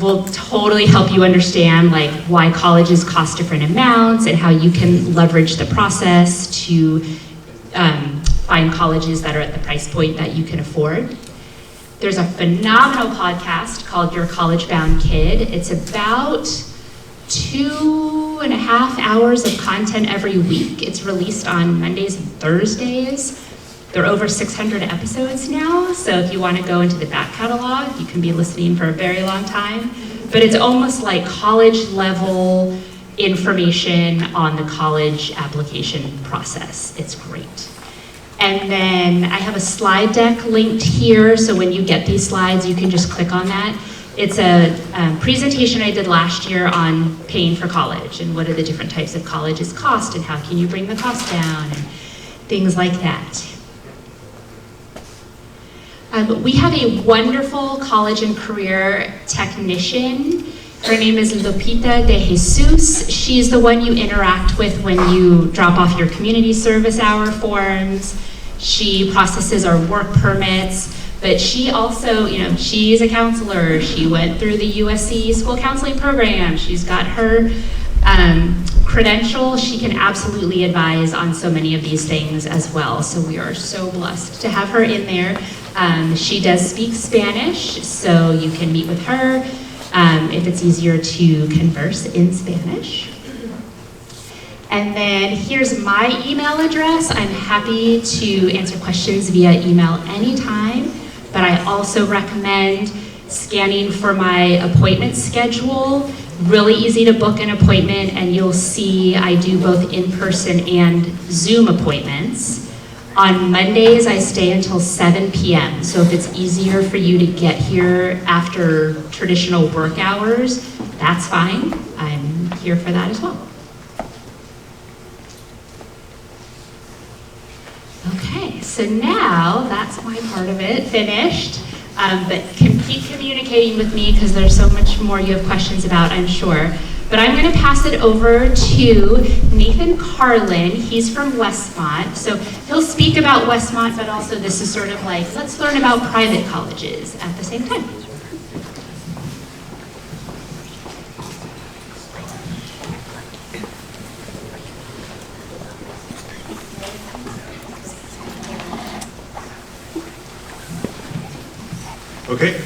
will totally help you understand like why colleges cost different amounts and how you can leverage the process to find colleges that are at the price point that you can afford. There's a phenomenal podcast called Your College Bound Kid. It's about 2.5 hours of content every week. It's released on Mondays and Thursdays. There are over 600 episodes now, so if you want to go into the back catalog, you can be listening for a very long time. But it's almost like college level information on the college application process. It's great. And then I have a slide deck linked here, so when you get these slides, you can just click on that. It's a presentation I did last year on paying for college and what are the different types of colleges cost and how can you bring the cost down and things like that. We have a wonderful college and career technician. Her name is Lupita de Jesus. She's the one you interact with when you drop off your community service hour forms. She processes our work permits, but she also, she's a counselor. She went through the USC school counseling program. She's got her credential. She can absolutely advise on so many of these things as well. So we are so blessed to have her in there. She does speak Spanish, so you can meet with her if it's easier to converse in Spanish. And then here's my email address. I'm happy to answer questions via email anytime, but I also recommend scanning for my appointment schedule. Really easy to book an appointment, and you'll see I do both in-person and Zoom appointments. On Mondays, I stay until 7 p.m. So if it's easier for you to get here after traditional work hours, that's fine. I'm here for that as well. Okay, so now that's my part of it finished. But keep communicating with me because there's so much more you have questions about, I'm sure. But I'm going to pass it over to Nathan Carlin. He's from Westmont. So he'll speak about Westmont, but also this is sort of like, let's learn about private colleges at the same time. Okay,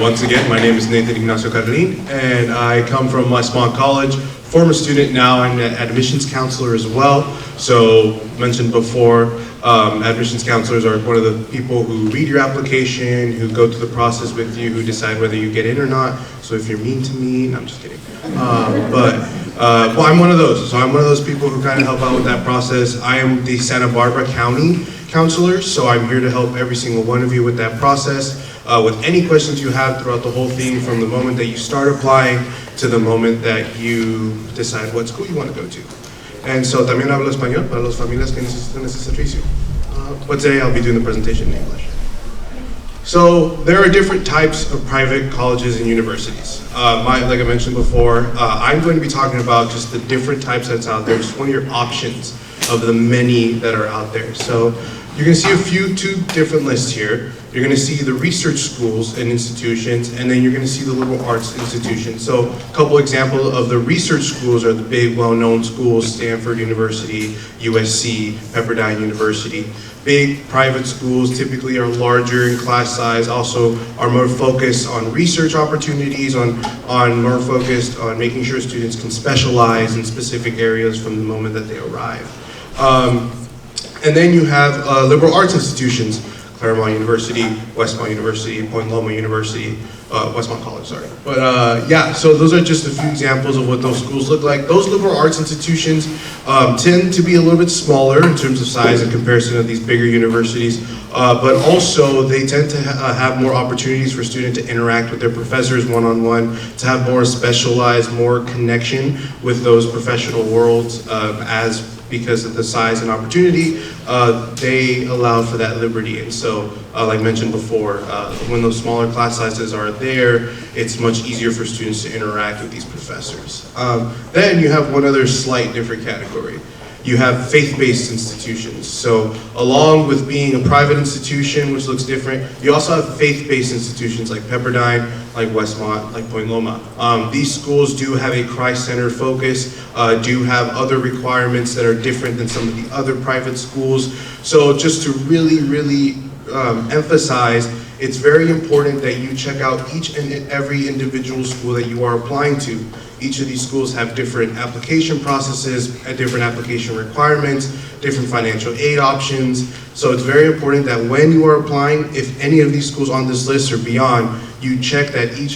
once again, my name is Nathan Ignacio Carlin, and I come from Westmont College, former student, now I'm an admissions counselor as well. So, mentioned before, admissions counselors are one of the people who read your application, who go through the process with you, who decide whether you get in or not. So if you're mean to me, no, I'm just kidding. Well, I'm one of those. So I'm one of those people who kind of help out with that process. I am the Santa Barbara County counselor, so I'm here to help every single one of you with that process. With any questions you have throughout the whole thing, from the moment that you start applying to the moment that you decide what school you want to go to. And so también hablo español para las familias que necesitan ese servicio. But today I'll be doing the presentation in English. So there are different types of private colleges and universities. Like I mentioned before, I'm going to be talking about just the different types that's out there, just one of your options of the many that are out there. So you're going to see two different lists here. You're going to see the research schools and institutions, and then you're going to see the liberal arts institutions. So a couple examples of the research schools are the big well-known schools, Stanford University, USC, Pepperdine University. Big private schools typically are larger in class size, also are more focused on research opportunities, on more focused on making sure students can specialize in specific areas from the moment that they arrive. And then you have liberal arts institutions, Claremont University, Westmont University, Point Loma University, Westmont College, sorry. But so those are just a few examples of what those schools look like. Those liberal arts institutions tend to be a little bit smaller in terms of size in comparison to these bigger universities, but also they tend to have more opportunities for students to interact with their professors one-on-one, to have more specialized, more connection with those professional worlds as because of the size and opportunity, they allow for that liberty. And so, like mentioned before, when those smaller class sizes are there, it's much easier for students to interact with these professors. Then you have one other slight different category. You have faith-based institutions. So along with being a private institution, which looks different, you also have faith-based institutions like Pepperdine, like Westmont, like Point Loma. These schools do have a Christ-centered focus, do have other requirements that are different than some of the other private schools. So just to really emphasize, it's very important that you check out each and every individual school that you are applying to. Each of these schools have different application processes, different application requirements, different financial aid options. So it's very important that when you are applying, if any of these schools on this list or beyond, you check that you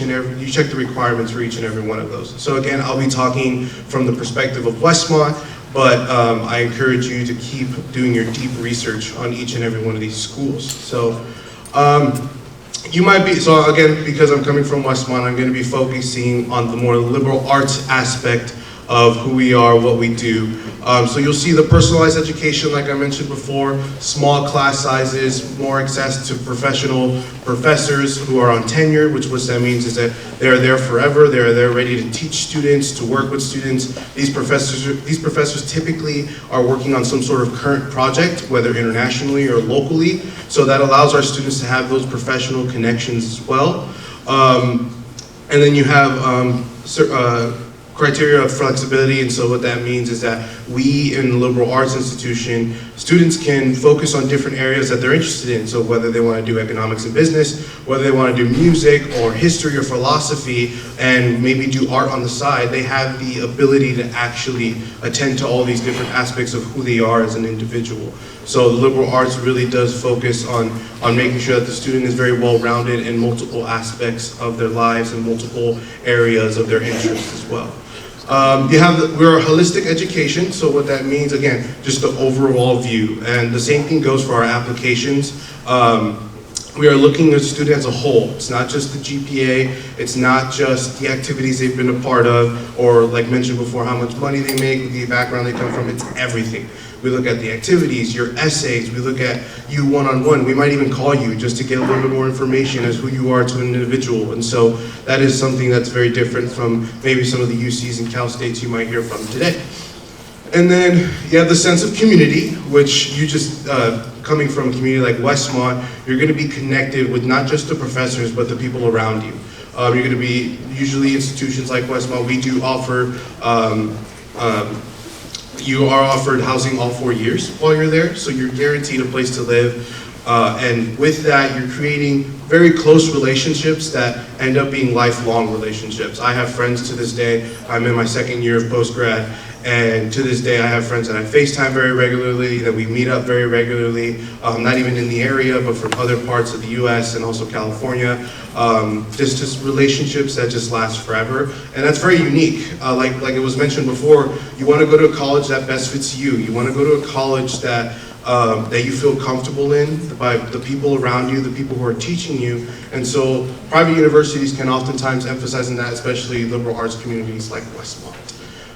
check the requirements for each and every one of those. So again, I'll be talking from the perspective of Westmont, but I encourage you to keep doing your deep research on each and every one of these schools. So you might be, so again, because I'm coming from Westmont, I'm going to be focusing on the more liberal arts aspect of who we are, what we do. So you'll see the personalized education, like I mentioned before, small class sizes, more access to professional professors who are on tenure, which what that means is that they're there forever, they're there ready to teach students, to work with students. These professors typically are working on some sort of current project, whether internationally or locally, so that allows our students to have those professional connections as well. And then you have criteria of flexibility, and so what that means is that we in the liberal arts institution, students can focus on different areas that they're interested in. So whether they want to do economics and business, whether they want to do music or history or philosophy, and maybe do art on the side, they have the ability to actually attend to all these different aspects of who they are as an individual. So the liberal arts really does focus on making sure that the student is very well-rounded in multiple aspects of their lives and multiple areas of their interests as well. We're a holistic education, so what that means, again, just the overall view. And the same thing goes for our applications. We are looking at the student as a whole. It's not just the GPA, it's not just the activities they've been a part of, or like mentioned before, how much money they make, the background they come from, it's everything. We look at the activities, your essays, we look at you one-on-one. We might even call you just to get a little bit more information as who you are to an individual. And so that is something that's very different from maybe some of the UCs and Cal States you might hear from today. And then you have the sense of community, which you just, coming from a community like Westmont, you're gonna be connected with not just the professors, but the people around you. You're gonna be, usually institutions like Westmont, we do offer, you are offered housing all 4 years while you're there, so you're guaranteed a place to live. And with that, you're creating very close relationships that end up being lifelong relationships. I have friends to this day. I'm in my second year of postgrad, and to this day I have friends that I FaceTime very regularly, that we meet up very regularly, not even in the area, but from other parts of the US and also California. Just relationships that just last forever, and that's very unique. Like it was mentioned before, you want to go to a college that best fits you. You want to go to a college that that you feel comfortable in, by the people around you, the people who are teaching you. And so private universities can oftentimes emphasize in that, especially liberal arts communities like Westmont.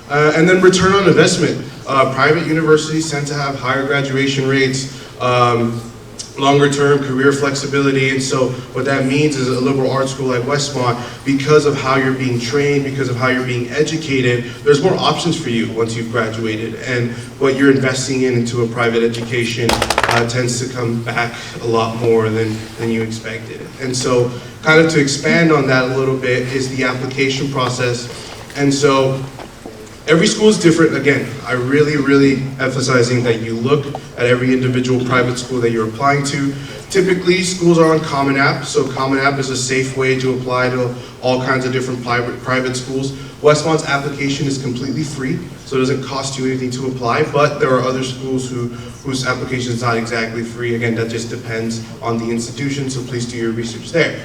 And then return on investment. Private universities tend to have higher graduation rates, longer term career flexibility, and so what that means is a liberal arts school like Westmont, because of how you're being trained, because of how you're being educated, there's more options for you once you've graduated, and what you're investing into a private education tends to come back a lot more than you expected. And so kind of to expand on that a little bit is the application process. And so every school is different. Again, I really emphasizing that you look at every individual private school that you're applying to. Typically, schools are on Common App, so Common App is a safe way to apply to all kinds of different private schools. Westmont's application is completely free, so it doesn't cost you anything to apply, but there are other schools whose application is not exactly free. Again, that just depends on the institution, so please do your research there.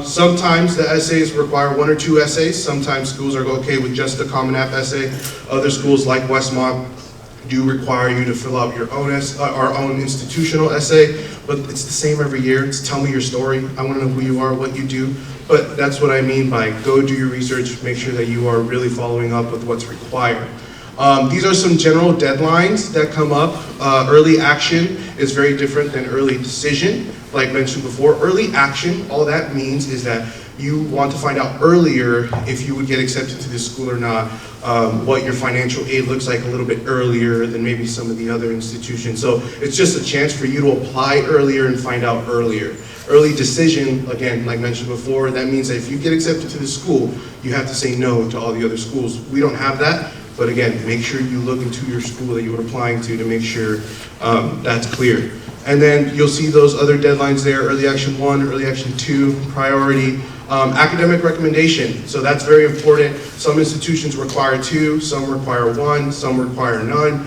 Sometimes the essays require 1 or 2 essays. Sometimes schools are okay with just the Common App essay. Other schools like Westmont do require you to fill out your own our own institutional essay, but it's the same every year. It's tell me your story. I want to know who you are, what you do. But that's what I mean by go do your research, make sure that you are really following up with what's required. These are some general deadlines that come up. Early action is very different than early decision. Like mentioned before, early action, all that means is that you want to find out earlier if you would get accepted to this school or not, what your financial aid looks like a little bit earlier than maybe some of the other institutions. So it's just a chance for you to apply earlier and find out earlier. Early decision, again, like mentioned before, that means that if you get accepted to the school, you have to say no to all the other schools. We don't have that, but again, make sure you look into your school that you're applying to make sure that's clear. And then you'll see those other deadlines there, early action 1, early action 2, priority, academic recommendation. So that's very important. Some institutions require 2, some require 1, some require none.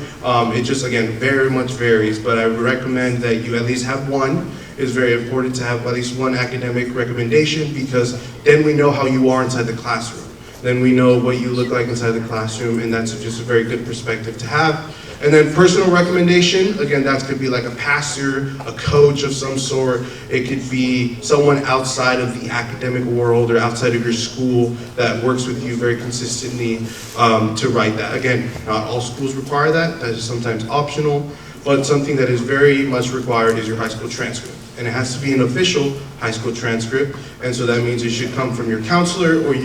It just, again, very much varies, but I would recommend that you at least have 1. It's very important to have at least 1 academic recommendation, because then we know how you are inside the classroom. Then we know what you look like inside the classroom, and that's just a very good perspective to have. And then personal recommendation, again, that could be like a pastor, a coach of some sort. It could be someone outside of the academic world or outside of your school that works with you very consistently to write that. Again, not all schools require that. That is sometimes optional, but something that is very much required is your high school transcript. And it has to be an official high school transcript. And so that means it should come from your counselor, or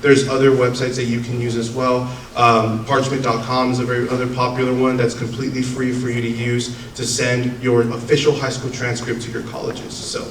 there's other websites that you can use as well. Parchment.com is a very other popular one that's completely free for you to use to send your official high school transcript to your colleges. So,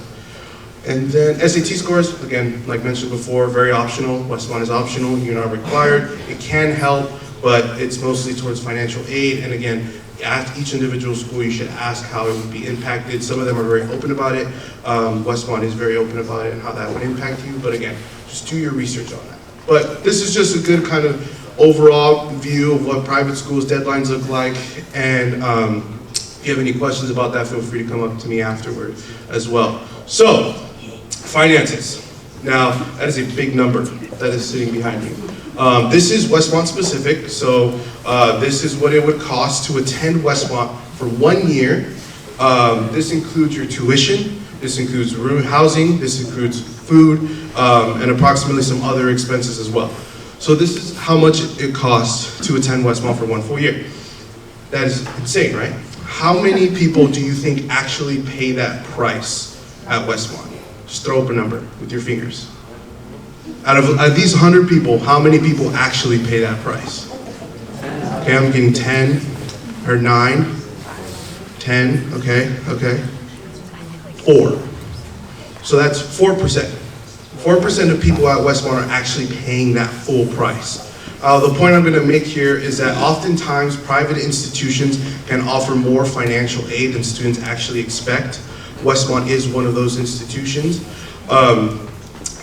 and then SAT scores, again, like mentioned before, very optional. Westmont is optional, you're not required. It can help, but it's mostly towards financial aid. And again, at each individual school, you should ask how it would be impacted. Some of them are very open about it. Westmont is very open about it and how that would impact you. But again, just do your research on that. But this is just a good kind of overall view of what private schools' deadlines look like. And if you have any questions about that, feel free to come up to me afterward as well. So, finances. Now, that is a big number that is sitting behind me. This is Westmont specific, so this is what it would cost to attend Westmont for 1 year. This includes your tuition, this includes room housing, this includes food, and approximately some other expenses as well. So this is how much it costs to attend Westmont for 1 full year. That is insane, right? How many people do you think actually pay that price at Westmont? Just throw up a number with your fingers. Out of these 100 people, how many people actually pay that price? Okay, I'm getting 10, or 9, 10, okay. 4. So that's 4%. 4% of people at Westmont are actually paying that full price. The point I'm going to make here is that oftentimes private institutions can offer more financial aid than students actually expect. Westmont is one of those institutions. On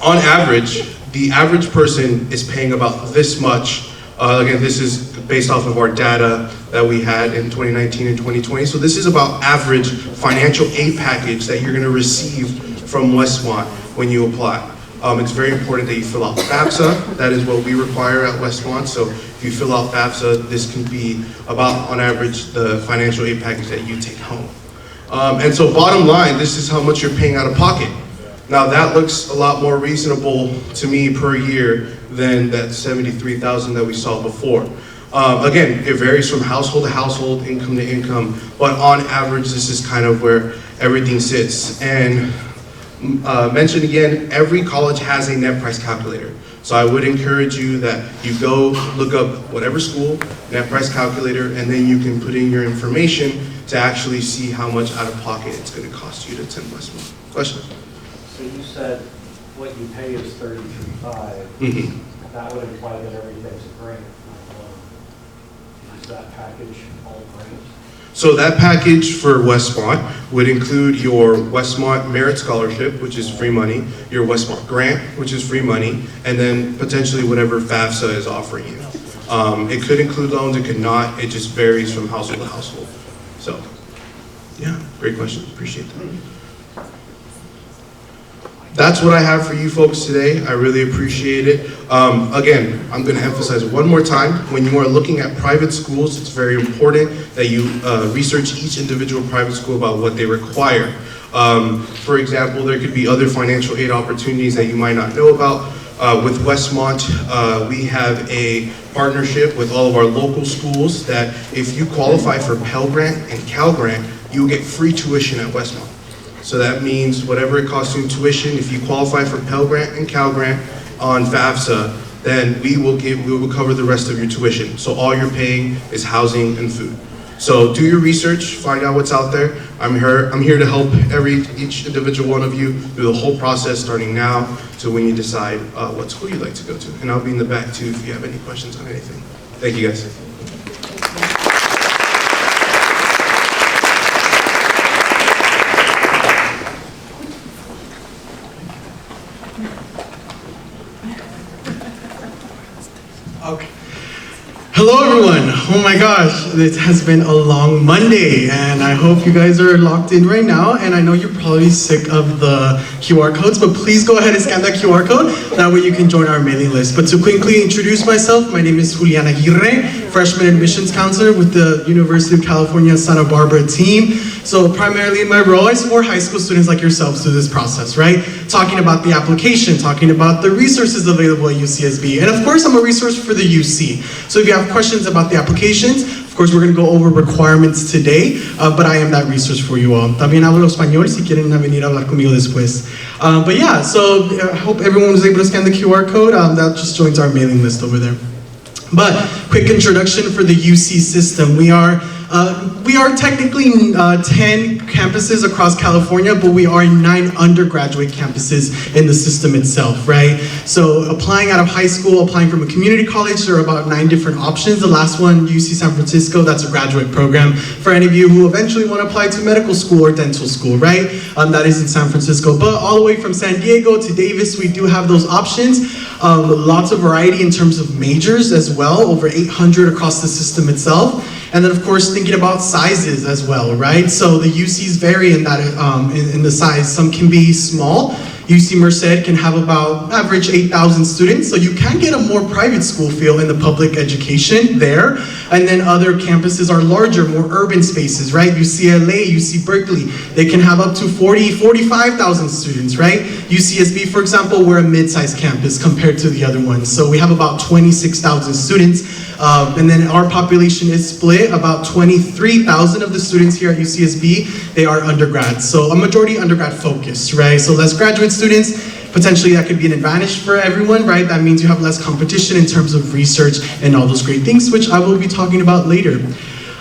average, the average person is paying about this much. Again, this is based off of our data that we had in 2019 and 2020. So this is about average financial aid package that you're going to receive from Westmont when you apply. It's very important that you fill out FAFSA. That is what we require at Westmont. So if you fill out FAFSA, this can be about, on average, the financial aid package that you take home. And so bottom line, this is how much you're paying out of pocket. Now that looks a lot more reasonable to me per year than that $73,000 that we saw before. Again, it varies from household to household, income to income, but on average, this is kind of where everything sits. And mention again, every college has a net price calculator. So I would encourage you that you go look up whatever school, net price calculator, and then you can put in your information to actually see how much out of pocket it's going to cost you to attend Westmont. Question? So you said what you pay is $33,500. Mm-hmm. That would imply that everything's a grant, not a loan. Is that package all grant? So that package for Westmont would include your Westmont Merit Scholarship, which is free money, your Westmont Grant, which is free money, and then potentially whatever FAFSA is offering you. It could include loans, it could not, it just varies from household to household. So, yeah, great question, appreciate that. That's what I have for you folks today. I really appreciate it. Again, I'm going to emphasize one more time, when you are looking at private schools, it's very important that you research each individual private school about what they require. For example, there could be other financial aid opportunities that you might not know about. With Westmont, we have a partnership with all of our local schools that if you qualify for Pell Grant and Cal Grant, you'll get free tuition at Westmont. So that means whatever it costs you in tuition, if you qualify for Pell Grant and Cal Grant on FAFSA, then we will cover the rest of your tuition. So all you're paying is housing and food. So do your research, find out what's out there. I'm here to help each individual one of you through the whole process, starting now to when you decide what school you'd like to go to. And I'll be in the back too if you have any questions on anything. Thank you guys. Okay. Hello everyone. Oh my gosh, it has been a long Monday and I hope you guys are locked in right now, and I know you're probably sick of the QR codes, but please go ahead and scan that QR code. That way you can join our mailing list. But to quickly introduce myself, my name is Juliana Aguirre, freshman admissions counselor with the University of California, Santa Barbara team. So primarily in my role, I support high school students like yourselves through this process, right? Talking about the application, talking about the resources available at UCSB. And of course, I'm a resource for the UC. So if you have questions about the applications, of course, we're going to go over requirements today, but I am that resource for you all. También hablo español si quieren venir a hablar conmigo después. But yeah, so I hope everyone was able to scan the QR code. That just joins our mailing list over there. But quick introduction for the UC system. We are technically 10 campuses across California, but we are 9 undergraduate campuses in the system itself, right? So applying out of high school, applying from a community college, there are about 9 different options. The last one, UC San Francisco, that's a graduate program for any of you who eventually want to apply to medical school or dental school, right? That is in San Francisco. But all the way from San Diego to Davis, we do have those options. Lots of variety in terms of majors as well, over 800 across the system itself. And then of course thinking about sizes as well, right? So the UCs vary in that in the size. Some can be small. UC Merced can have about average 8,000 students, so you can get a more private school feel in the public education there. And then other campuses are larger, more urban spaces, right? UCLA, UC Berkeley, they can have up to 45,000 students, right? UCSB, for example, we're a mid-sized campus compared to the other ones. So we have about 26,000 students. And then our population is split. About 23,000 of the students here at UCSB, they are undergrads. So a majority undergrad focused, right? So less graduate students, potentially that could be an advantage for everyone, right? That means you have less competition in terms of research and all those great things, which I will be talking about later.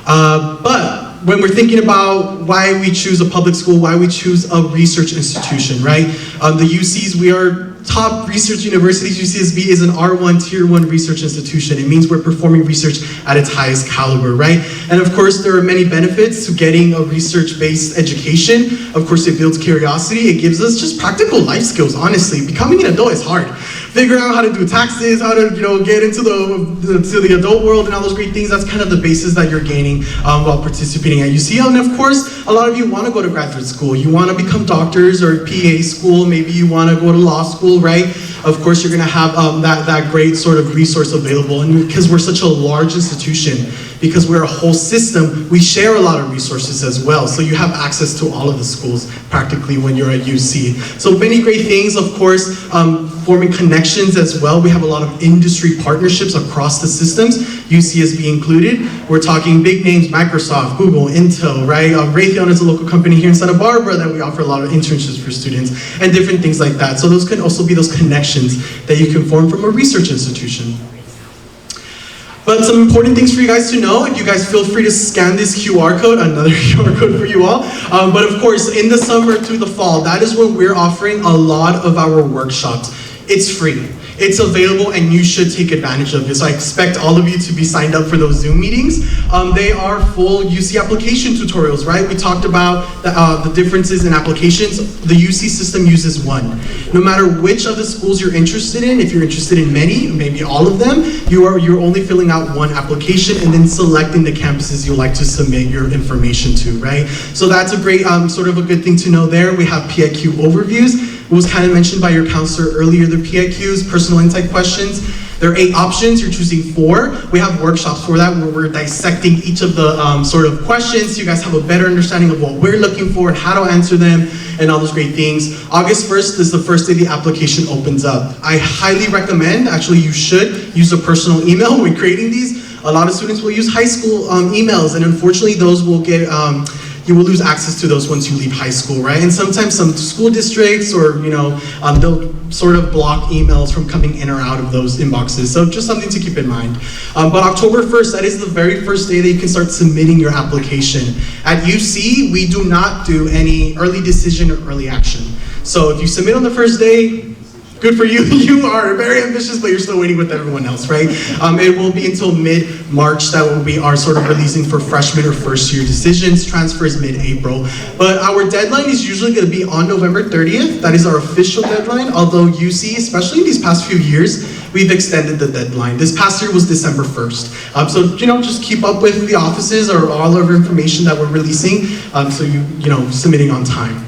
But when we're thinking about why we choose a public school, why we choose a research institution, right? The UCs, we are top research universities. UCSB is an R1 Tier 1 research institution. It means we're performing research at its highest caliber, right? And of course, there are many benefits to getting a research-based education. Of course, it builds curiosity. It gives us just practical life skills, honestly. Becoming an adult is hard. Figuring out how to do taxes, how to get into the adult world and all those great things, that's kind of the basis that you're gaining while participating at UCL. And of course, a lot of you want to go to graduate school. You want to become doctors or PA school. Maybe you want to go to law school, right? Of course, you're going to have that great sort of resource available. And because we're such a large institution, because we're a whole system, we share a lot of resources as well. So you have access to all of the schools practically when you're at UC. So many great things, of course, forming connections as well. We have a lot of industry partnerships across the systems, UCSB included. We're talking big names, Microsoft, Google, Intel, right? Raytheon is a local company here in Santa Barbara that we offer a lot of internships for students and different things like that. So those can also be those connections that you can form from a research institution. But some important things for you guys to know, and you guys feel free to scan this QR code, another QR code for you all. But of course, in the summer to the fall, that is when we're offering a lot of our workshops. It's free. It's available and you should take advantage of it. So I expect all of you to be signed up for those Zoom meetings. They are full UC application tutorials, right? We talked about the differences in applications. The UC system uses one. No matter which of the schools you're interested in, if you're interested in many, maybe all of them, you're only filling out one application and then selecting the campuses you'd like to submit your information to, right? So that's a great, sort of a good thing to know there. We have PIQ overviews. It was kind of mentioned by your counselor earlier, the PIQs, personal insight questions. There are 8 options, you're choosing 4. We have workshops for that where we're dissecting each of the sort of questions so you guys have a better understanding of what we're looking for and how to answer them. and all those great things. August 1st is the first day the application opens up. I highly recommend, actually you should, use a personal email when creating these. A lot of students will use high school emails, and unfortunately those will get, you will lose access to those once you leave high school, right? And sometimes some school districts or, they'll sort of block emails from coming in or out of those inboxes. So just something to keep in mind. But October 1st, that is the very first day that you can start submitting your application. At UC, we do not do any early decision or early action. So if you submit on the first day, good for you. You are very ambitious, but you're still waiting with everyone else, right? It will be until mid-March that will be our sort of releasing for freshman or first year decisions. Transfer is mid-April. But our deadline is usually going to be on November 30th. That is our official deadline, although UC, especially these past few years, we've extended the deadline. This past year was December 1st. So, just keep up with the offices or all of the information that we're releasing, so submitting on time.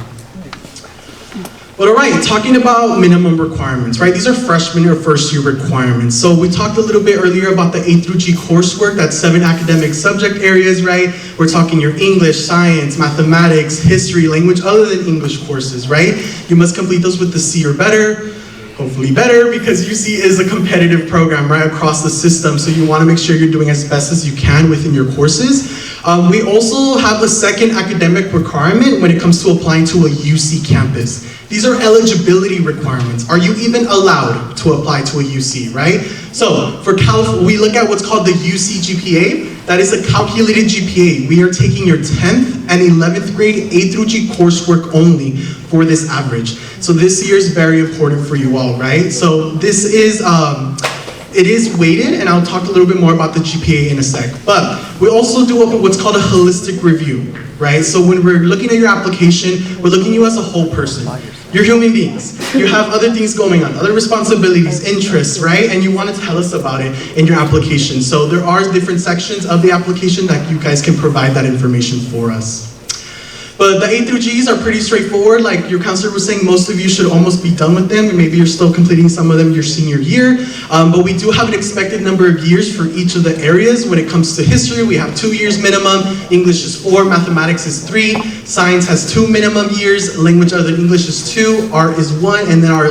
But all right, talking about minimum requirements, right? These are freshman or first year requirements. So we talked a little bit earlier about the A through G coursework, that's 7 academic subject areas, right? We're talking your English, science, mathematics, history, language other than English courses, right? You must complete those with the C or better. Hopefully better, because UC is a competitive program right across the system, so you want to make sure you're doing as best as you can within your courses. We also have a second academic requirement when it comes to applying to a UC campus. These are eligibility requirements. Are you even allowed to apply to a UC, right? So for we look at what's called the UC GPA. That is a calculated GPA. We are taking your 10th and 11th grade A through G coursework only for this average. So this year is very important for you all, right? So this is, it is weighted, and I'll talk a little bit more about the GPA in a sec. But we also do what's called a holistic review, right? So when we're looking at your application, we're looking at you as a whole person. You're human beings. You have other things going on, other responsibilities, interests, right? And you want to tell us about it in your application. So there are different sections of the application that you guys can provide that information for us. But the A through Gs are pretty straightforward. Like your counselor was saying, most of you should almost be done with them. Maybe you're still completing some of them your senior year. But we do have an expected number of years for each of the areas. When it comes to history, we have 2 years minimum. English is 4, mathematics is 3, science has 2 minimum years, language other than English is 2, art is 1, and then our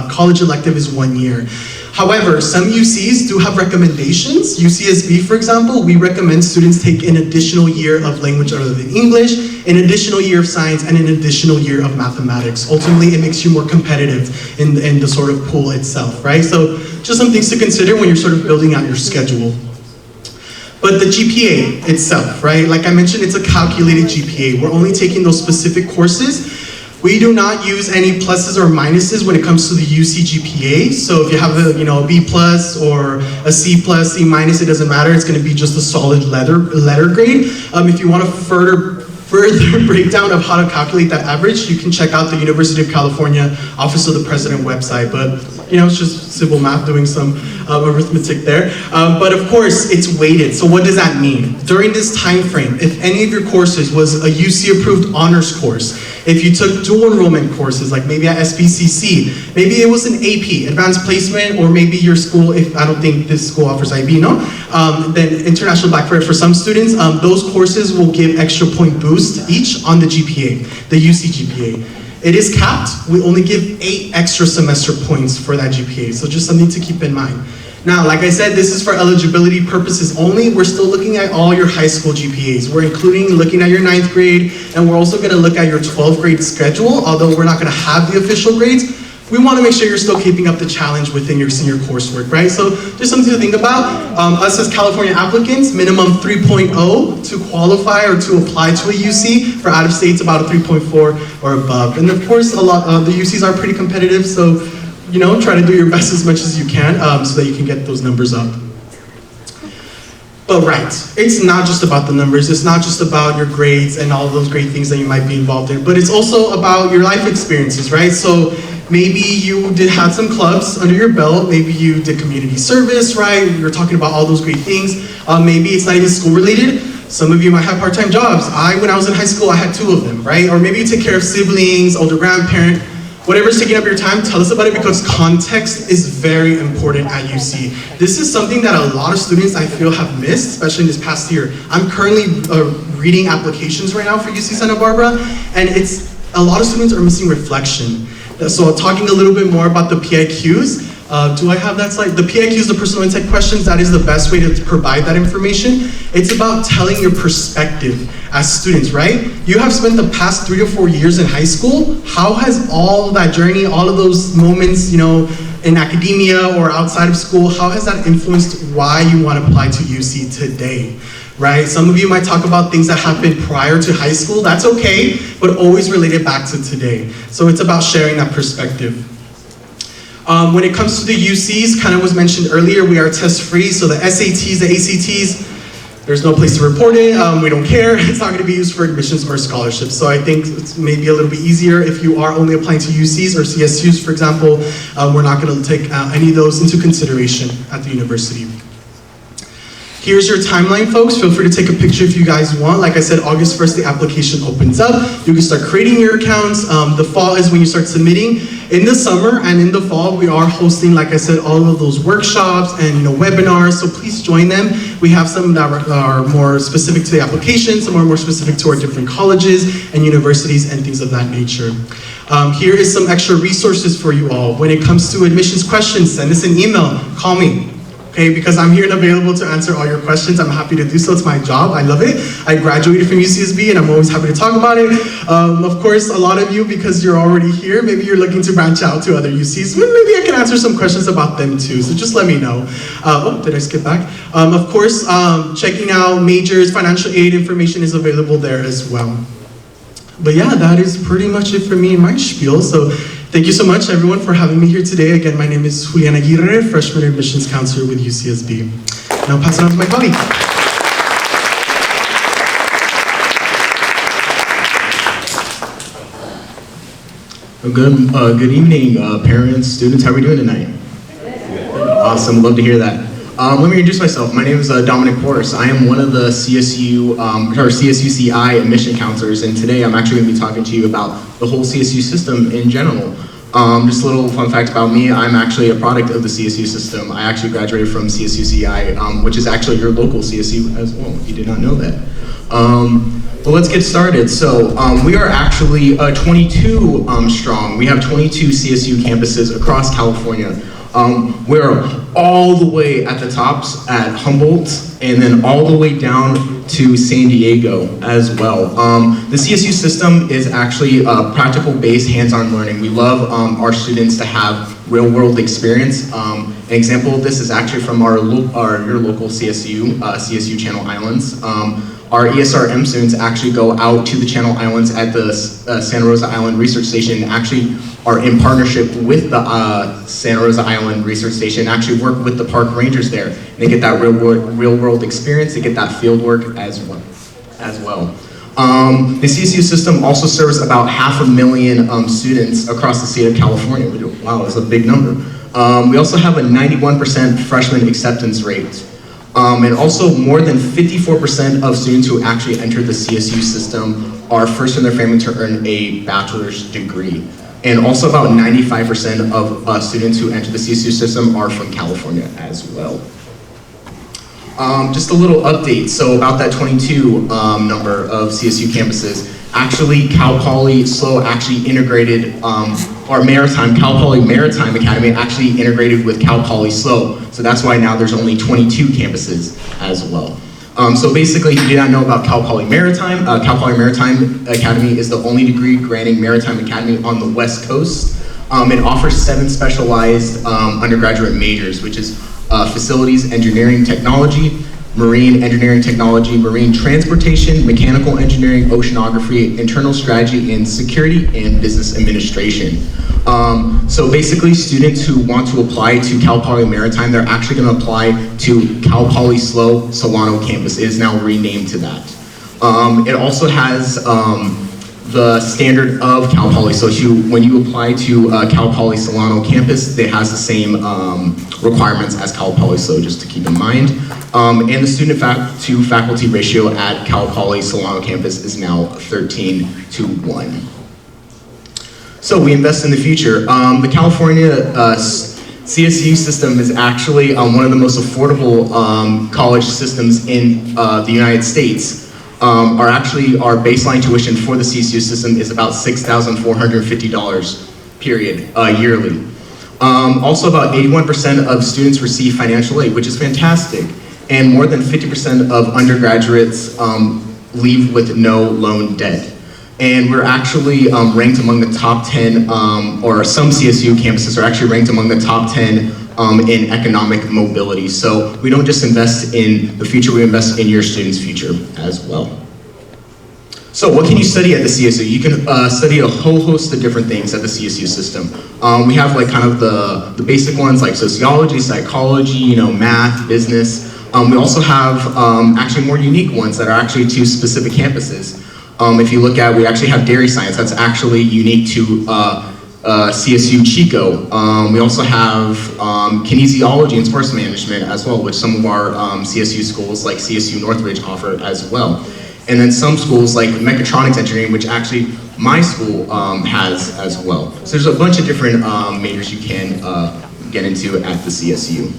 college elective is 1 year. However, some UCs do have recommendations. UCSB, for example, we recommend students take an additional year of language other than English, an additional year of science, and an additional year of mathematics. Ultimately, it makes you more competitive in the sort of pool itself, right? So just some things to consider when you're sort of building out your schedule. But the GPA itself, right? Like I mentioned, it's a calculated GPA. We're only taking those specific courses. We do not use any pluses or minuses when it comes to the UC GPA. So if you have a B plus or a C plus, C minus, it doesn't matter. It's going to be just a solid letter grade. If you want a further breakdown of how to calculate that average, you can check out the University of California Office of the President website. But it's just simple math, doing some arithmetic there. But of course, it's weighted. So what does that mean? During this time frame, if any of your courses was a UC approved honors course, if you took dual enrollment courses, like maybe at SBCC, maybe it was an AP, advanced placement, or maybe your school, if I don't think this school offers IB, no? Then International Black for some students, those courses will give extra point boost each on the GPA, the UC GPA. It is capped. We only give 8 extra semester points for that GPA, so just something to keep in mind. Now, like I said, this is for eligibility purposes only. We're still looking at all your high school GPAs. We're looking at your 9th grade, and we're also going to look at your 12th grade schedule, although we're not going to have the official grades. We want to make sure you're still keeping up the challenge within your senior coursework, right? So just something to think about. Us as California applicants, minimum 3.0 to qualify or to apply to a UC. For out of states, about a 3.4 or above. And of course, a lot of the UCs are pretty competitive, so try to do your best as much as you can so that you can get those numbers up. But right, it's not just about the numbers, it's not just about your grades and all of those great things that you might be involved in, but it's also about your life experiences, right? So maybe you did have some clubs under your belt, maybe you did community service, right? We were talking about all those great things. Maybe it's not even school related. Some of you might have part-time jobs. When I was in high school, I had 2 of them, right? Or maybe you take care of siblings, older grandparent. Whatever's taking up your time, tell us about it, because context is very important at UC. This is something that a lot of students I feel have missed, especially in this past year. I'm currently reading applications right now for UC Santa Barbara, and it's a lot of students are missing reflection. So talking a little bit more about the PIQs, do I have that slide? The PIQs, the personal insight questions, that is the best way to provide that information. It's about telling your perspective as students, right? You have spent the past 3 to 4 years in high school. How has all that journey, all of those moments, you know, in academia or outside of school, how has that influenced why you want to apply to UC today? Right? Some of you might talk about things that happened prior to high school. That's okay, but always relate it back to today. So it's about sharing that perspective. When it comes to the UCs, kind of was mentioned earlier, we are test-free. So the SATs, the ACTs, there's no place to report it. We don't care. It's not going to be used for admissions or scholarships. So I think it's maybe a little bit easier if you are only applying to UCs or CSUs, for example. We're not going to take any of those into consideration at the university. Here's your timeline, folks. Feel free to take a picture if you guys want. Like I said, August 1st, the application opens up. You can start creating your accounts. The fall is when you start submitting. In the summer and in the fall, we are hosting, like I said, all of those workshops and webinars, so please join them. We have some that are more specific to the application, some are more specific to our different colleges and universities and things of that nature. Here is some extra resources for you all. When it comes to admissions questions, send us an email, call me. Okay, because I'm here and available to answer all your questions. I'm happy to do so. It's my job. I love it. I graduated from UCSB and I'm always happy to talk about it. Of course, a lot of you, because you're already here, maybe you're looking to branch out to other UCs. Maybe I can answer some questions about them too. So just let me know. Oh, did I skip back? Of course, checking out majors, financial aid information is available there as well. But yeah, that is pretty much it for me and my spiel. So thank you so much, everyone, for having me here today. Again, my name is Julian Aguirre, Freshman Admissions Counselor with UCSB. And I'll pass it on to my colleague. Good evening, parents, students. How are we doing tonight? Awesome, love to hear that. Let me introduce myself. My name is Dominic Porras. I am one of the CSU, or CSUCI admission counselors, and today I'm actually going to be talking to you about the whole CSU system in general. Just a little fun fact about me, I'm actually a product of the CSU system. I actually graduated from CSUCI, which is actually your local CSU as well, if you did not know that. Well, let's get started. So we are actually 22 strong. We have 22 CSU campuses across California. We're all the way at the tops at Humboldt and then all the way down to San Diego as well. The CSU system is actually practical-based hands-on learning. We love our students to have real-world experience. An example of this is actually from your local CSU, CSU Channel Islands. Our ESRM students actually go out to the Channel Islands at the Santa Rosa Island Research Station, actually are in partnership with the Santa Rosa Island Research Station, actually work with the park rangers there. And they get that real world experience, they get that field work as well. The CSU system also serves about 500,000 students across the state of California. Wow, that's a big number. We also have a 91% freshman acceptance rate. And also more than 54% of students who actually enter the CSU system are first in their family to earn a bachelor's degree. And also about 95% of students who enter the CSU system are from California as well. Just a little update, so about that 22 number of CSU campuses, actually Cal Poly SLO actually integrated, Cal Poly Maritime Academy actually integrated with Cal Poly SLO, so that's why now there's only 22 campuses as well. So basically, if you did not know about Cal Poly Maritime Academy is the only degree granting maritime academy on the West Coast. It offers 7 specialized undergraduate majors, which is facilities engineering technology, marine engineering technology, marine transportation, mechanical engineering, oceanography, internal strategy and security, and business administration. So basically, students who want to apply to Cal Poly Maritime, they're actually going to apply to Cal Poly SLO Solano campus. It is now renamed to that. It also has the standard of Cal Poly. So when you apply to Cal Poly Solano campus, it has the same requirements as Cal Poly SLO, just to keep in mind. And the student to faculty ratio at Cal Poly Solano campus is now 13:1. So we invest in the future. The California CSU system is actually one of the most affordable college systems in the United States. are actually, our baseline tuition for the CSU system is about $6,450, period, yearly. Also, about 81% of students receive financial aid, which is fantastic. And more than 50% of undergraduates leave with no loan debt. And we're actually ranked among the top 10, or some CSU campuses are actually ranked among the top 10 in economic mobility. So we don't just invest in the future, we invest in your students' future as well. So what can you study at the CSU? You can study a whole host of different things at the CSU system. We have like kind of the basic ones like sociology, psychology, math, business. We also have actually more unique ones that are actually to specific campuses. If you look at, we actually have dairy science that's actually unique to CSU Chico. We also have kinesiology and sports management as well, which some of our CSU schools like CSU Northridge offer as well. And then some schools like mechatronics engineering, which actually my school has as well. So there's a bunch of different majors you can get into at the CSU.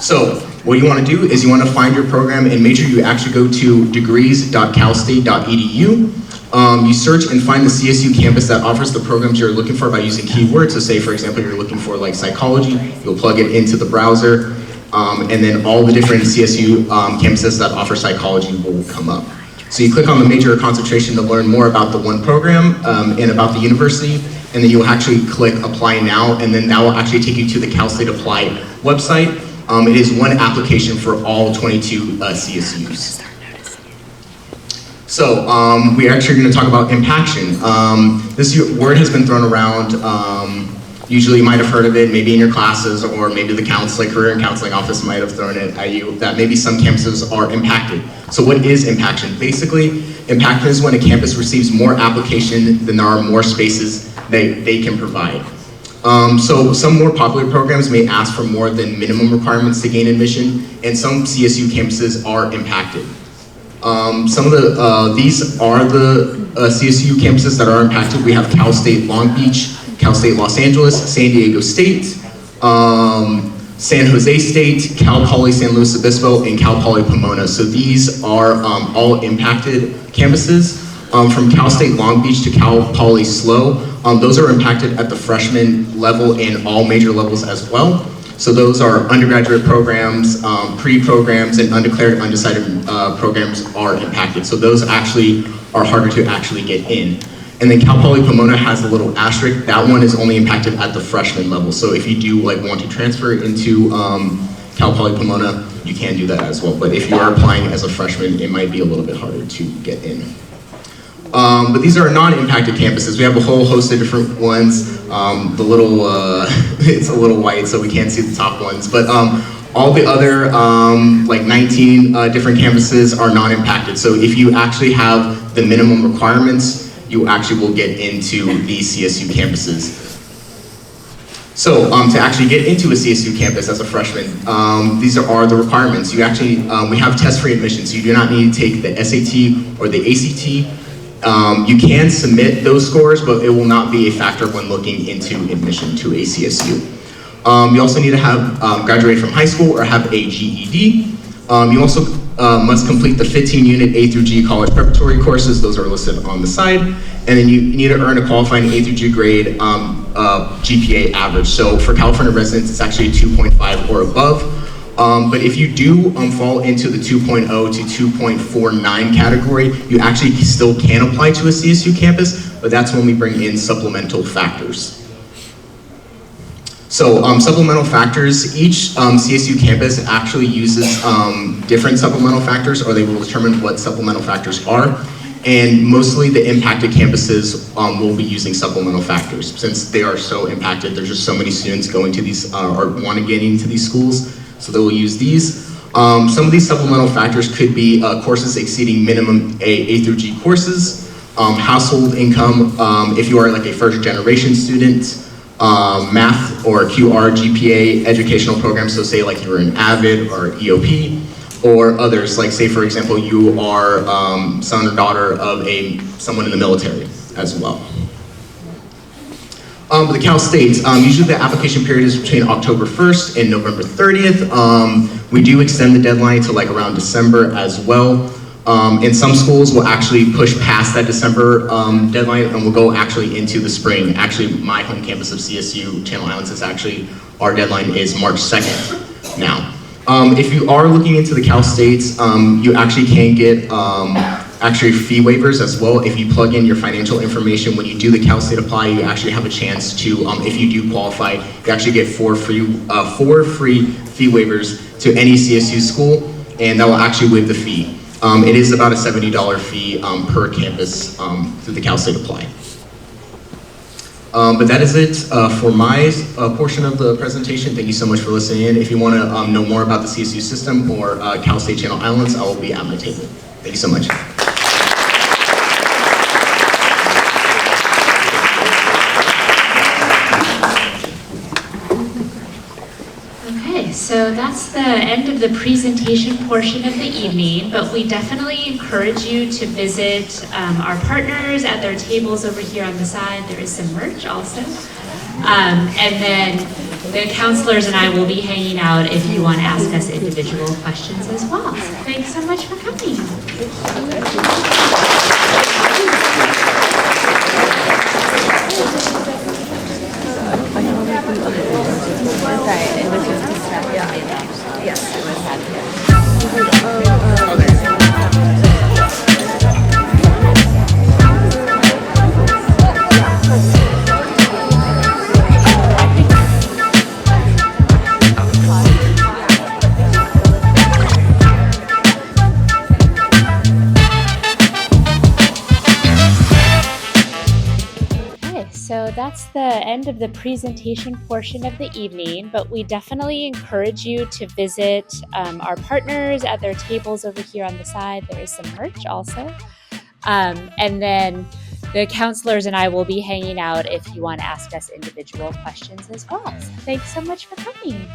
So what you want to do is you want to find your program and make sure you actually go to degrees.calstate.edu. You search and find the CSU campus that offers the programs you're looking for by using keywords. So say, for example, you're looking for like psychology, you'll plug it into the browser, and then all the different CSU campuses that offer psychology will come up. So you click on the major or concentration to learn more about the one program and about the university, and then you'll actually click apply now, and then that will actually take you to the Cal State Apply website. It is one application for all 22 CSUs. So we're actually going to talk about impaction. This word has been thrown around. Usually you might have heard of it, maybe in your classes, or maybe the career and counseling office might have thrown it at you, that maybe some campuses are impacted. So what is impaction? Basically, impaction is when a campus receives more application than there are more spaces they can provide. So some more popular programs may ask for more than minimum requirements to gain admission, and some CSU campuses are impacted. Some of these are the CSU campuses that are impacted. We have Cal State Long Beach, Cal State Los Angeles, San Diego State, San Jose State, Cal Poly San Luis Obispo, and Cal Poly Pomona. So these are all impacted campuses. From Cal State Long Beach to Cal Poly SLO, those are impacted at the freshman level and all major levels as well. So those are undergraduate programs, pre-programs, and undeclared, undecided programs are impacted. So those actually are harder to actually get in. And then Cal Poly Pomona has a little asterisk. That one is only impacted at the freshman level. So if you do want to transfer into Cal Poly Pomona, you can do that as well. But if you are applying as a freshman, it might be a little bit harder to get in. But these are non-impacted campuses. We have a whole host of different ones. The little, it's a little white, so we can't see the top ones. But all the other, 19 different campuses are non-impacted. So if you actually have the minimum requirements, you actually will get into the CSU campuses. So to actually get into a CSU campus as a freshman, these are the requirements. You actually, we have test-free admission, so you do not need to take the SAT or the ACT. You can submit those scores, but it will not be a factor when looking into admission to a CSU. You also need to have graduated from high school or have a GED. You also must complete the 15-unit A through G college preparatory courses. Those are listed on the side. And then you need to earn a qualifying A through G grade GPA average. So for California residents, it's actually a 2.5 or above. But if you do fall into the 2.0 to 2.49 category, you actually still can apply to a CSU campus, but that's when we bring in supplemental factors. So supplemental factors, each CSU campus actually uses different supplemental factors, or they will determine what supplemental factors are. And mostly the impacted campuses will be using supplemental factors. Since they are so impacted, there's just so many students going to these, or want to get into these schools, so they will use these. Some of these supplemental factors could be courses exceeding minimum A through G courses, household income, if you are like a first generation student, math or QR, GPA, educational programs, so say like you're an AVID or EOP, or others, like say for example you are son or daughter of someone in the military as well. But the Cal State, usually the application period is between October 1st and November 30th. We do extend the deadline to like around December as well. And some schools will actually push past that December deadline and will go actually into the spring. Actually, my home campus of CSU Channel Islands is actually, our deadline is March 2nd now. If you are looking into the Cal States, you actually can get actually fee waivers as well. If you plug in your financial information when you do the Cal State Apply, you actually have a chance to, if you do qualify, you actually get four free fee waivers to any CSU school, and that will actually waive the fee. It is about a $70 fee per campus through the Cal State Apply. But that is it for my portion of the presentation. Thank you so much for listening in. If you want to know more about the CSU system or Cal State Channel Islands, I will be at my table. Thank you so much. Okay, so that's the end of the presentation portion of the evening, but we definitely encourage you to visit our partners at their tables over here on the side. There is some merch also. And then the counselors and I will be hanging out if you want to ask us individual questions as well. So thanks so much for coming. So that's the end of the presentation portion of the evening, but we definitely encourage you to visit our partners at their tables over here on the side. There is some merch also. And then the counselors and I will be hanging out if you want to ask us individual questions as well. So thanks so much for coming.